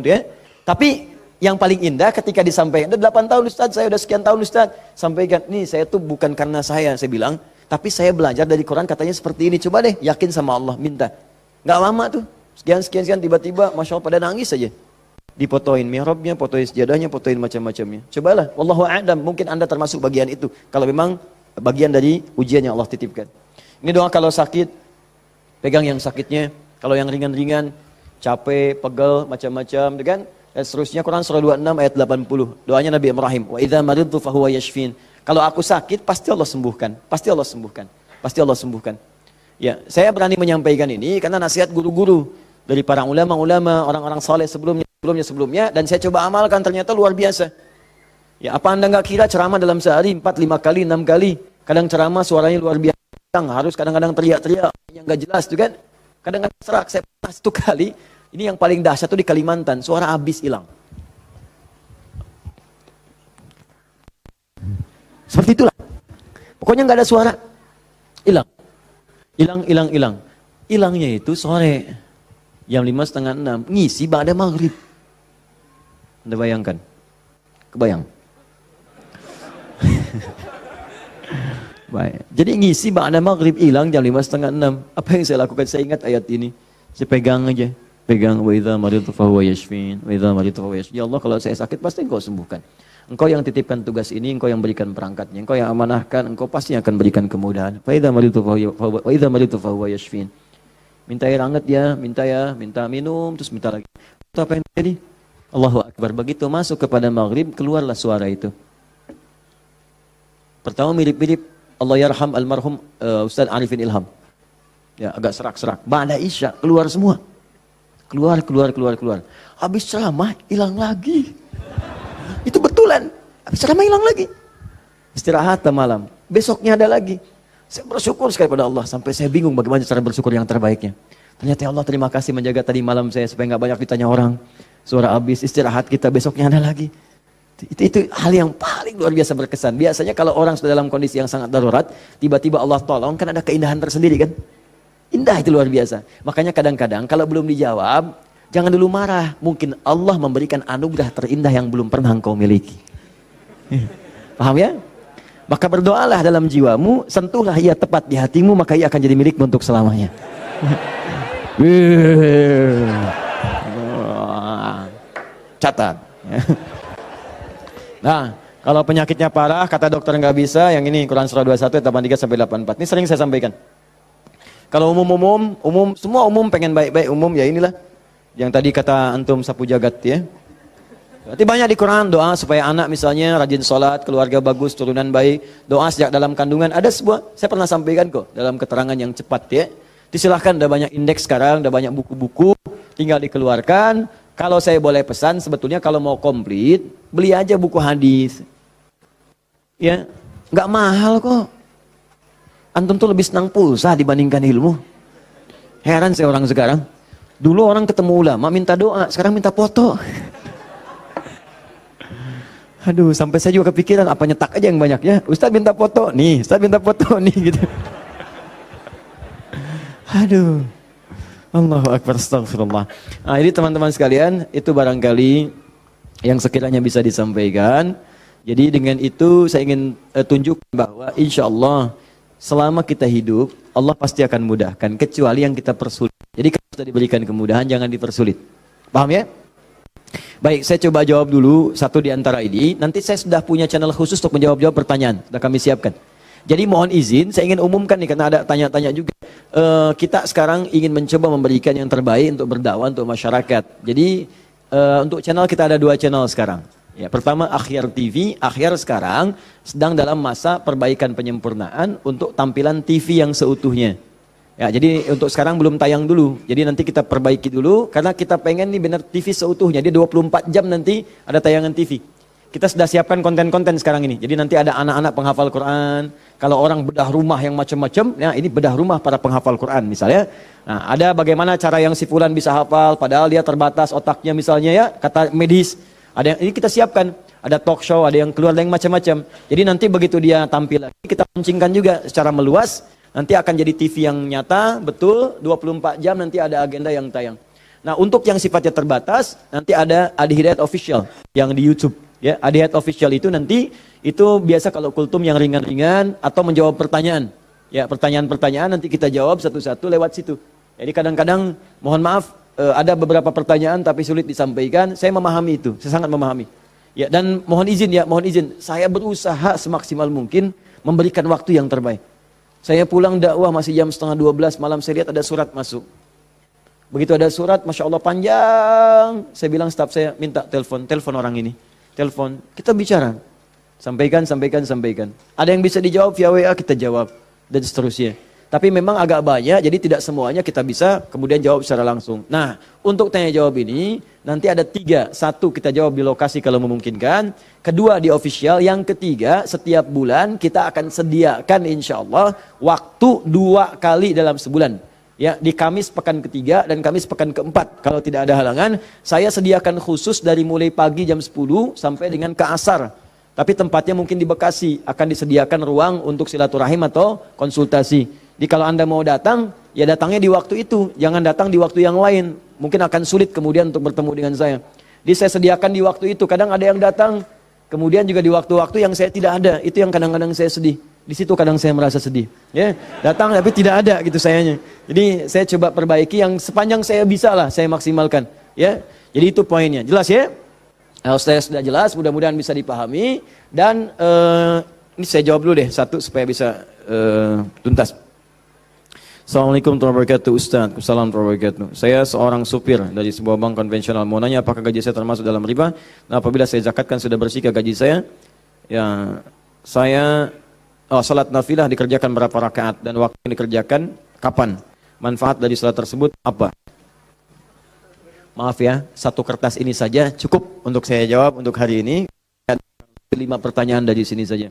ya. Tapi yang paling indah ketika disampaikan, ada 8 tahun Ustaz, saya udah sekian tahun Ustaz. Sampaikan, nih saya tuh bukan karena saya bilang, tapi saya belajar dari Quran katanya seperti ini. Coba deh yakin sama Allah, minta. Nggak lama tuh, sekian tiba-tiba Masya Allah pada nangis saja. Dipotoin mihrabnya, potoin sejadahnya, potoin macam-macamnya. Cobalah, wallahu a'lam, mungkin Anda termasuk bagian itu. Kalau memang bagian dari ujian yang Allah titipkan. Ini doa kalau sakit, pegang yang sakitnya. Kalau yang ringan-ringan, capek, pegel, macam-macam, kan? Dan seterusnya Quran surah 26 ayat 80. Doanya Nabi Ibrahim, wa idza maridtu fahuwa yashfin. Kalau aku sakit, pasti Allah sembuhkan. Pasti Allah sembuhkan. Pasti Allah sembuhkan. Ya, saya berani menyampaikan ini karena nasihat guru-guru dari para ulama-ulama, orang-orang saleh sebelumnya, dan saya coba amalkan ternyata luar biasa. Ya, apa Anda nggak kira ceramah dalam sehari 4, 5 kali, 6 kali, kadang ceramah suaranya luar biasa, harus kadang-kadang teriak-teriak yang nggak jelas tuh kan, kadang-kadang serak. Saya pernah 1 kali, ini yang paling dahsyat tuh di Kalimantan, suara habis hilang. Seperti itulah, pokoknya nggak ada suara, hilang. Hilangnya itu sore, jam 5:30, 6, ngisi ba'da maghrib. Anda bayangkan, kebayang? Baik. Jadi ngisi ba'da maghrib hilang jam 5:30, 6. Apa yang saya lakukan? Saya ingat ayat ini. Saya pegang aja. Pegang, wa idza maridtu fahuwa yashfin. Wa idza maridtu fahuwa yashfin. Ya Allah, kalau saya sakit pasti Engkau sembuhkan. Engkau yang titipkan tugas ini, Engkau yang berikan perangkatnya, Engkau yang amanahkan, Engkau pasti akan berikan kemudahan. Fa idza maridtu fahuwa yashfin. Minta air hangat ya, minta minum, terus minta lagi. Itu apa yang terjadi? Allahu Akbar. Begitu masuk kepada maghrib, keluarlah suara itu. Pertama mirip-mirip Allah yarham almarhum Ustaz Arifin Ilham. Ya, agak serak-serak. Ba'da Isya keluar semua. Keluar. Habis ceramah hilang lagi. Itu betulan. Habis ceramah hilang lagi. Istirahat malam. Besoknya ada lagi. Saya bersyukur sekali pada Allah sampai saya bingung bagaimana cara bersyukur yang terbaiknya. Ternyata ya Allah terima kasih menjaga tadi malam saya supaya nggak banyak ditanya orang. Suara habis, istirahat kita, besoknya ada lagi. Itu hal yang paling luar biasa berkesan. Biasanya kalau orang sudah dalam kondisi yang sangat darurat, tiba-tiba Allah tolong, kan ada keindahan tersendiri kan? Indah itu luar biasa. Makanya kadang-kadang kalau belum dijawab, jangan dulu marah. Mungkin Allah memberikan anugerah terindah yang belum pernah engkau miliki. Paham ya? Maka berdoalah dalam jiwamu, sentuhlah ia tepat di hatimu, maka ia akan jadi milikmu untuk selamanya. Catat. Nah, kalau penyakitnya parah, kata dokter nggak bisa, yang ini Quran surah 21 ayat 83 sampai 84. Ini sering saya sampaikan. Kalau umum, semua umum pengen baik-baik umum, ya inilah. Yang tadi kata antum sapu jagat ya. Berarti banyak di Quran doa supaya anak misalnya rajin sholat, keluarga bagus, turunan baik, doa sejak dalam kandungan. Ada sebuah, saya pernah sampaikan kok dalam keterangan yang cepat ya. Disilahkan, ada banyak indeks sekarang, ada banyak buku-buku, tinggal dikeluarkan. Kalau saya boleh pesan, sebetulnya kalau mau komplit, beli aja buku hadis. Ya, nggak mahal kok. Antum tuh lebih senang pulsa dibandingkan ilmu. Heran saya orang sekarang. Dulu orang ketemu ulama minta doa, sekarang minta foto. Aduh, sampai saya juga kepikiran apa nyetak aja yang banyak ya. Ustaz minta foto, nih, Ustaz minta foto nih gitu. Aduh. Allahu Akbar, astagfirullah. Nah, ini teman-teman sekalian, itu barangkali yang sekiranya bisa disampaikan. Jadi dengan itu saya ingin tunjukkan bahwa insya Allah selama kita hidup, Allah pasti akan mudahkan, kecuali yang kita persulit. Jadi kalau sudah diberikan kemudahan, jangan dipersulit. Paham ya? Baik, saya coba jawab dulu satu di antara ini. Nanti saya sudah punya channel khusus untuk menjawab-jawab pertanyaan. Sudah kami siapkan. Jadi mohon izin, saya ingin umumkan nih, karena ada tanya-tanya juga. Kita sekarang ingin mencoba memberikan yang terbaik untuk berdakwah untuk masyarakat. Jadi untuk channel kita ada 2 channel sekarang. Ya, pertama Akhyar TV. Akhyar sekarang sedang dalam masa perbaikan penyempurnaan untuk tampilan TV yang seutuhnya. Ya, jadi untuk sekarang belum tayang dulu. Jadi nanti kita perbaiki dulu karena kita pengen nih benar TV seutuhnya. Dia 24 jam nanti ada tayangan TV. Kita sudah siapkan konten-konten sekarang ini. Jadi nanti ada anak-anak penghafal Quran. Kalau orang bedah rumah yang macam-macam, ya ini bedah rumah para penghafal Quran misalnya. Nah, ada bagaimana cara yang si fulan bisa hafal padahal dia terbatas otaknya misalnya ya, kata medis. Ada yang ini kita siapkan. Ada talk show, ada yang keluar, ada yang macam-macam. Jadi nanti begitu dia tampil lagi, kita launchingkan juga secara meluas. Nanti akan jadi TV yang nyata, betul, 24 jam nanti ada agenda yang tayang. Nah, untuk yang sifatnya terbatas, nanti ada Adi Hidayat Official yang di YouTube. Ya, Adi Hidayat Official itu nanti, itu biasa kalau kultum yang ringan-ringan atau menjawab pertanyaan. Ya, pertanyaan-pertanyaan nanti kita jawab satu-satu lewat situ. Jadi kadang-kadang, mohon maaf, ada beberapa pertanyaan tapi sulit disampaikan. Saya memahami itu, saya sangat memahami. Ya, dan mohon izin, saya berusaha semaksimal mungkin memberikan waktu yang terbaik. Saya pulang dakwah masih jam 11:30 malam, saya lihat ada surat masuk. Begitu ada surat, Masya Allah panjang. Saya bilang staf saya, minta telepon orang ini. Telepon, kita bicara. Sampaikan. Ada yang bisa dijawab via WA, kita jawab. Dan seterusnya. Tapi memang agak banyak, jadi tidak semuanya kita bisa kemudian jawab secara langsung. Nah, untuk tanya jawab ini, nanti ada 3. 1, kita jawab di lokasi kalau memungkinkan. 2, di official. Yang 3, setiap bulan kita akan sediakan insya Allah waktu 2 kali dalam sebulan. Ya, di Kamis pekan ke-3 dan Kamis pekan ke-4. Kalau tidak ada halangan, saya sediakan khusus dari mulai pagi jam 10 sampai dengan ke asar. Tapi tempatnya mungkin di Bekasi, akan disediakan ruang untuk silaturahim atau konsultasi. Jadi kalau Anda mau datang, ya datangnya di waktu itu. Jangan datang di waktu yang lain. Mungkin akan sulit kemudian untuk bertemu dengan saya. Jadi saya sediakan di waktu itu. Kadang ada yang datang, kemudian juga di waktu-waktu yang saya tidak ada. Itu yang kadang-kadang saya sedih. Di situ kadang saya merasa sedih. Ya, datang tapi tidak ada gitu sayanya. Jadi saya coba perbaiki yang sepanjang saya bisa lah, saya maksimalkan. Ya, jadi itu poinnya. Jelas ya? Kalau saya sudah jelas, mudah-mudahan bisa dipahami. Dan ini saya jawab dulu deh satu supaya bisa tuntas. Assalamualaikum warahmatullahi wabarakatuh, Ustaz. Assalamualaikum warahmatullahi wabarakatuh. Saya seorang supir dari sebuah bank konvensional. Mau nanya apakah gaji saya termasuk dalam riba? Nah, apabila saya zakatkan sudah bersih ke gaji saya? Ya, saya salat nafilah dikerjakan berapa rakaat dan waktu yang dikerjakan kapan? Manfaat dari salat tersebut apa? Maaf ya, 1 kertas ini saja cukup untuk saya jawab untuk hari ini. 5 pertanyaan dari sini saja.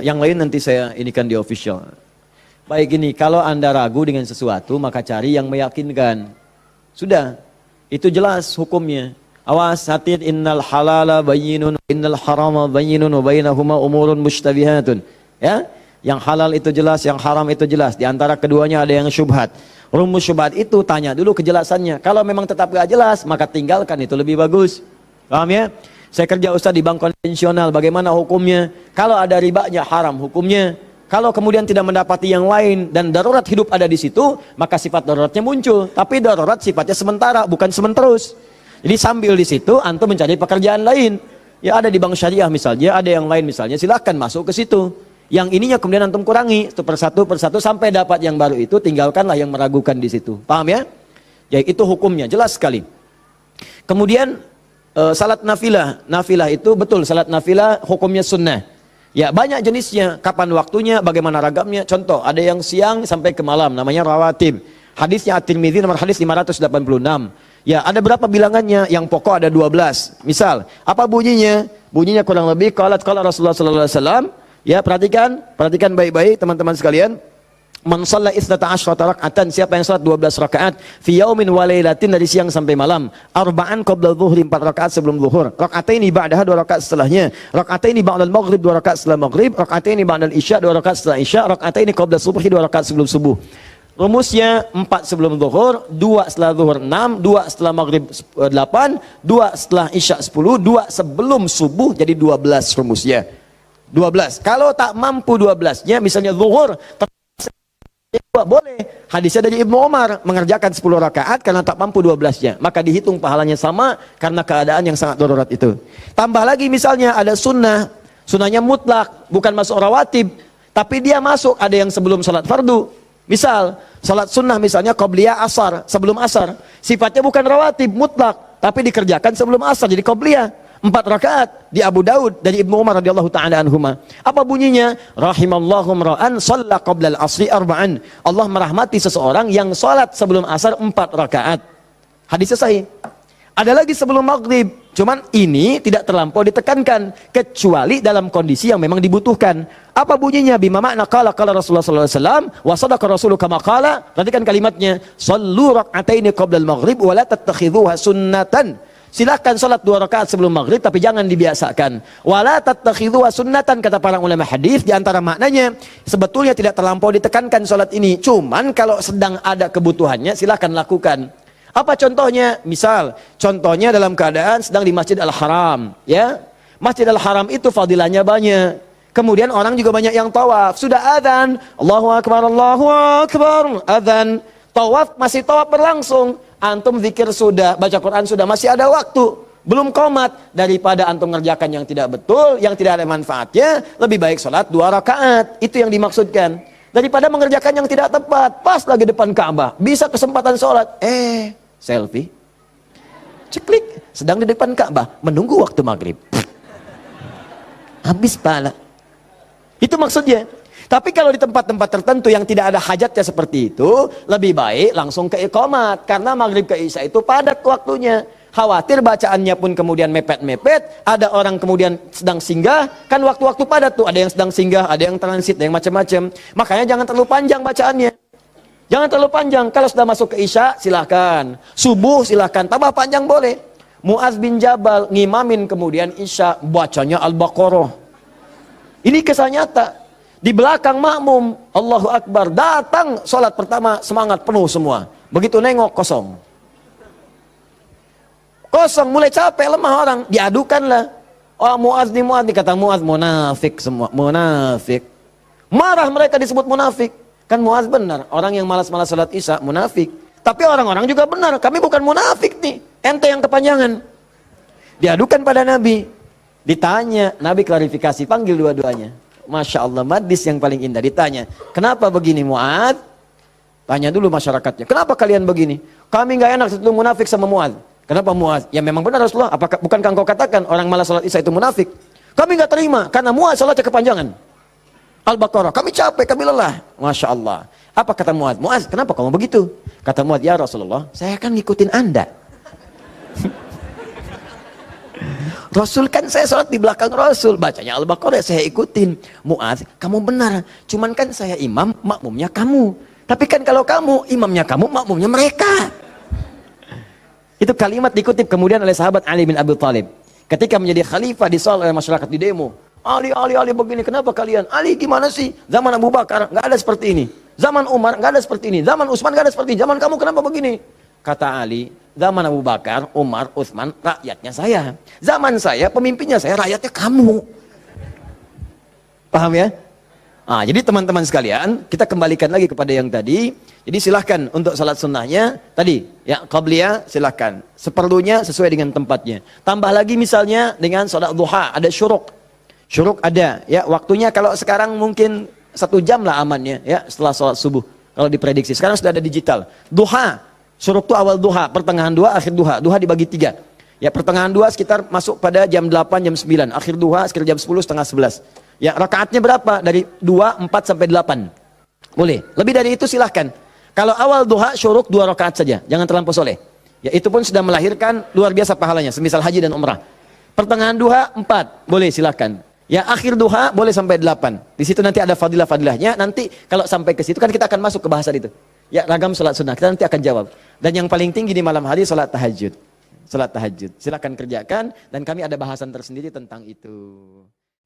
Yang lain nanti saya inikan di official. Baik ini, kalau Anda ragu dengan sesuatu, maka cari yang meyakinkan. Sudah, itu jelas hukumnya. Awas, hati, innal halala bayyinun, innal harama bayyinun, wa bainahuma umurun mushtabihatun. Ya, yang halal itu jelas, yang haram itu jelas. Di antara keduanya ada yang syubhat. Rumus syubhat itu tanya dulu kejelasannya. Kalau memang tetap gak jelas, maka tinggalkan, itu lebih bagus. Paham ya? Saya kerja Ustaz di bank konvensional, bagaimana hukumnya? Kalau ada ribanya haram hukumnya. Kalau kemudian tidak mendapati yang lain dan darurat hidup ada di situ, maka sifat daruratnya muncul. Tapi darurat sifatnya sementara, bukan sementerus. Jadi sambil di situ, antum mencari pekerjaan lain. Ya ada di bank syariah misalnya, ada yang lain misalnya, silahkan masuk ke situ. Yang ininya kemudian antum kurangi, itu persatu sampai dapat yang baru itu, tinggalkanlah yang meragukan di situ. Paham ya? Ya itu hukumnya, jelas sekali. Kemudian salat nafilah. Nafilah itu betul, salat nafilah hukumnya sunnah. Ya banyak jenisnya, kapan waktunya, bagaimana ragamnya. Contoh, ada yang siang sampai ke malam, namanya rawatib. Hadisnya At-Tirmidzi nomor hadis 586. Ya ada berapa bilangannya, yang pokok ada 12. Misal, apa bunyinya? Bunyinya kurang lebih, qala Rasulullah sallallahu alaihi wasallam. Ya perhatikan baik-baik teman-teman sekalian. Man shalla 12 raka'atan, siapa yang salat 12 rakaat fi yaumin wa lailatin, dari siang sampai malam, arba'an qabla dhuhri, 4 rakaat sebelum zuhur, raka'ataini ba'daha, 2 rakaat setelahnya, raka'ataini ba'dal maghrib, 2 rakaat setelah maghrib, raka'ataini ba'dal isya, 2 rakaat setelah isya, raka'ataini qabla subhi, 2 rakaat sebelum subuh. Rumusnya 4 sebelum zuhur, 2 setelah zuhur 6, 2 setelah maghrib 8, 2 setelah isya 10, 2 sebelum subuh, jadi 12 rumusnya. 12. Kalau tak mampu 12-nya, misalnya zuhur boleh. Hadisnya dari Ibnu Umar, mengerjakan 10 rakaat karena tak mampu 12-nya. Maka dihitung pahalanya sama karena keadaan yang sangat darurat itu. Tambah lagi misalnya ada sunnah. Sunnahnya mutlak, bukan masuk rawatib. Tapi dia masuk, ada yang sebelum salat fardu. Misal, salat sunnah misalnya qobliyah asar, sebelum asar. Sifatnya bukan rawatib, mutlak. Tapi dikerjakan sebelum asar, jadi qobliyah. 4 rakaat di Abu Daud dari Ibnu Umar radhiyallahu taala anhuma. Apa bunyinya? Rahimallahu ra'an shalla qabla al-'asri arba'an. Allah merahmati seseorang yang salat sebelum asar 4 rakaat. Hadisnya sahih. Ada lagi sebelum maghrib. Cuman ini tidak terlampau ditekankan kecuali dalam kondisi yang memang dibutuhkan. Apa bunyinya? Bima makna qala Rasulullah sallallahu alaihi wasallam wa sadaqa rasulu kama qala. Perhatikan kalimatnya. Shallu rak'ataini qabla al-maghrib wa la tattakhidhuha sunnatan. Silakan salat 2 rakaat sebelum maghrib, tapi jangan dibiasakan. Wala tattakhidhuha sunnatan, kata para ulama hadis. Di antara maknanya sebetulnya tidak terlampau ditekankan salat ini. Cuman kalau sedang ada kebutuhannya silakan lakukan. Apa contohnya? Misal, contohnya dalam keadaan sedang di Masjid Al-Haram, ya. Masjid Al-Haram itu fadilahnya banyak. Kemudian orang juga banyak yang tawaf. Sudah adzan, Allahu Akbar, adzan. Tawaf, masih tawaf berlangsung. Antum zikir sudah, baca Quran sudah, masih ada waktu, belum qomat. Daripada antum ngerjakan yang tidak betul, yang tidak ada manfaatnya, lebih baik sholat 2 rakaat. Itu yang dimaksudkan. Daripada mengerjakan yang tidak tepat, pas lagi depan Ka'bah, bisa kesempatan sholat, selfie, ceklik, sedang di depan Ka'bah, menunggu waktu maghrib, habis pahala. Itu maksudnya. Tapi kalau di tempat-tempat tertentu yang tidak ada hajatnya seperti itu, lebih baik langsung ke iqamat. Karena maghrib ke isya itu padat waktunya. Khawatir bacaannya pun kemudian mepet-mepet, ada orang kemudian sedang singgah, kan waktu-waktu padat tuh, ada yang sedang singgah, ada yang transit, ada yang macam-macam. Makanya jangan terlalu panjang bacaannya. Jangan terlalu panjang. Kalau sudah masuk ke isya, silahkan. Subuh silahkan, tambah panjang boleh. Mu'adz bin Jabal ngimamin kemudian isya, bacanya Al-Baqarah. Ini kisah nyata. Di belakang makmum, Allahu Akbar, datang sholat pertama semangat penuh semua. Begitu nengok kosong. Kosong, mulai capek, lemah orang, diadukanlah. Oh Mu'adz nih, kata Mu'adz, munafik semua, munafik. Marah mereka disebut munafik. Kan Mu'adz benar, orang yang malas-malas sholat isya munafik. Tapi orang-orang juga benar, kami bukan munafik nih, ente yang kepanjangan. Diadukan pada Nabi. Ditanya, Nabi klarifikasi, panggil dua-duanya. Masya Allah, madis yang paling indah. Ditanya, kenapa begini Mu'adz? Tanya dulu masyarakatnya, kenapa kalian begini? Kami nggak enak satu munafik sama Mu'adz. Kenapa Mu'adz? Ya memang benar Rasulullah, apakah bukankah engkau katakan orang malas salat isya itu munafik? Kami nggak terima, karena Mu'adz salatnya kepanjangan. Al-Baqarah, kami capek, kami lelah. Masya Allah. Apa kata Mu'adz? Mu'adz, kenapa kamu begitu? Kata Mu'adz, ya Rasulullah, saya kan ngikutin Anda. Rasul kan saya sholat di belakang Rasul, bacanya Al-Baqarah saya ikutin. Mu'adz, kamu benar, cuman kan saya imam, makmumnya kamu. Tapi kan kalau kamu, imamnya kamu, makmumnya mereka. Itu kalimat dikutip kemudian oleh sahabat Ali bin Abi Thalib. Ketika menjadi khalifah disoal oleh masyarakat di demo. Ali begini, kenapa kalian? Ali gimana sih? Zaman Abu Bakar nggak ada seperti ini. Zaman Umar nggak ada seperti ini. Zaman Utsman nggak ada seperti ini. Zaman kamu kenapa begini? Kata Ali, zaman Abu Bakar, Umar, Utsman, rakyatnya saya. Zaman saya, pemimpinnya saya, rakyatnya kamu. Paham ya? Nah, jadi teman-teman sekalian, kita kembalikan lagi kepada yang tadi. Jadi silahkan untuk salat sunnahnya, tadi, ya, qabliyah silahkan. Seperlunya sesuai dengan tempatnya. Tambah lagi misalnya dengan salat duha, ada syuruk. Syuruk ada, ya, waktunya kalau sekarang mungkin 1 jam lah amannya, ya, setelah salat subuh. Kalau diprediksi, sekarang sudah ada digital. Duha, syuruk itu awal duha, pertengahan duha, akhir duha. Duha dibagi 3. Ya, pertengahan duha sekitar masuk pada jam 8, jam 9. Akhir duha sekitar jam 10, setengah 11. Ya, rakaatnya berapa? Dari 2, 4 sampai 8. Boleh. Lebih dari itu silahkan. Kalau awal duha syuruk 2 rakaat saja, jangan terlampau soleh. Ya, itu pun sudah melahirkan luar biasa pahalanya, semisal haji dan umrah. Pertengahan duha 4, boleh silahkan. Ya akhir duha boleh sampai 8. Di situ nanti ada fadilah-fadilahnya. Nanti kalau sampai ke situ kan kita akan masuk ke bahasan itu. Ya ragam salat sunnah. Kita nanti akan jawab. Dan yang paling tinggi di malam hari salat tahajud. Salat tahajud. Silakan kerjakan dan kami ada bahasan tersendiri tentang itu.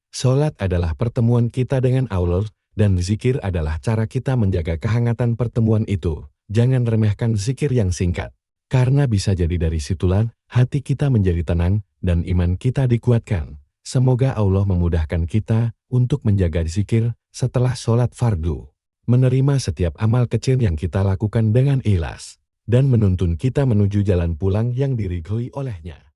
Salat adalah pertemuan kita dengan Allah dan zikir adalah cara kita menjaga kehangatan pertemuan itu. Jangan remehkan zikir yang singkat. Karena bisa jadi dari situlah hati kita menjadi tenang dan iman kita dikuatkan. Semoga Allah memudahkan kita untuk menjaga zikir setelah sholat fardu, menerima setiap amal kecil yang kita lakukan dengan ikhlas, dan menuntun kita menuju jalan pulang yang diridhoi olehnya.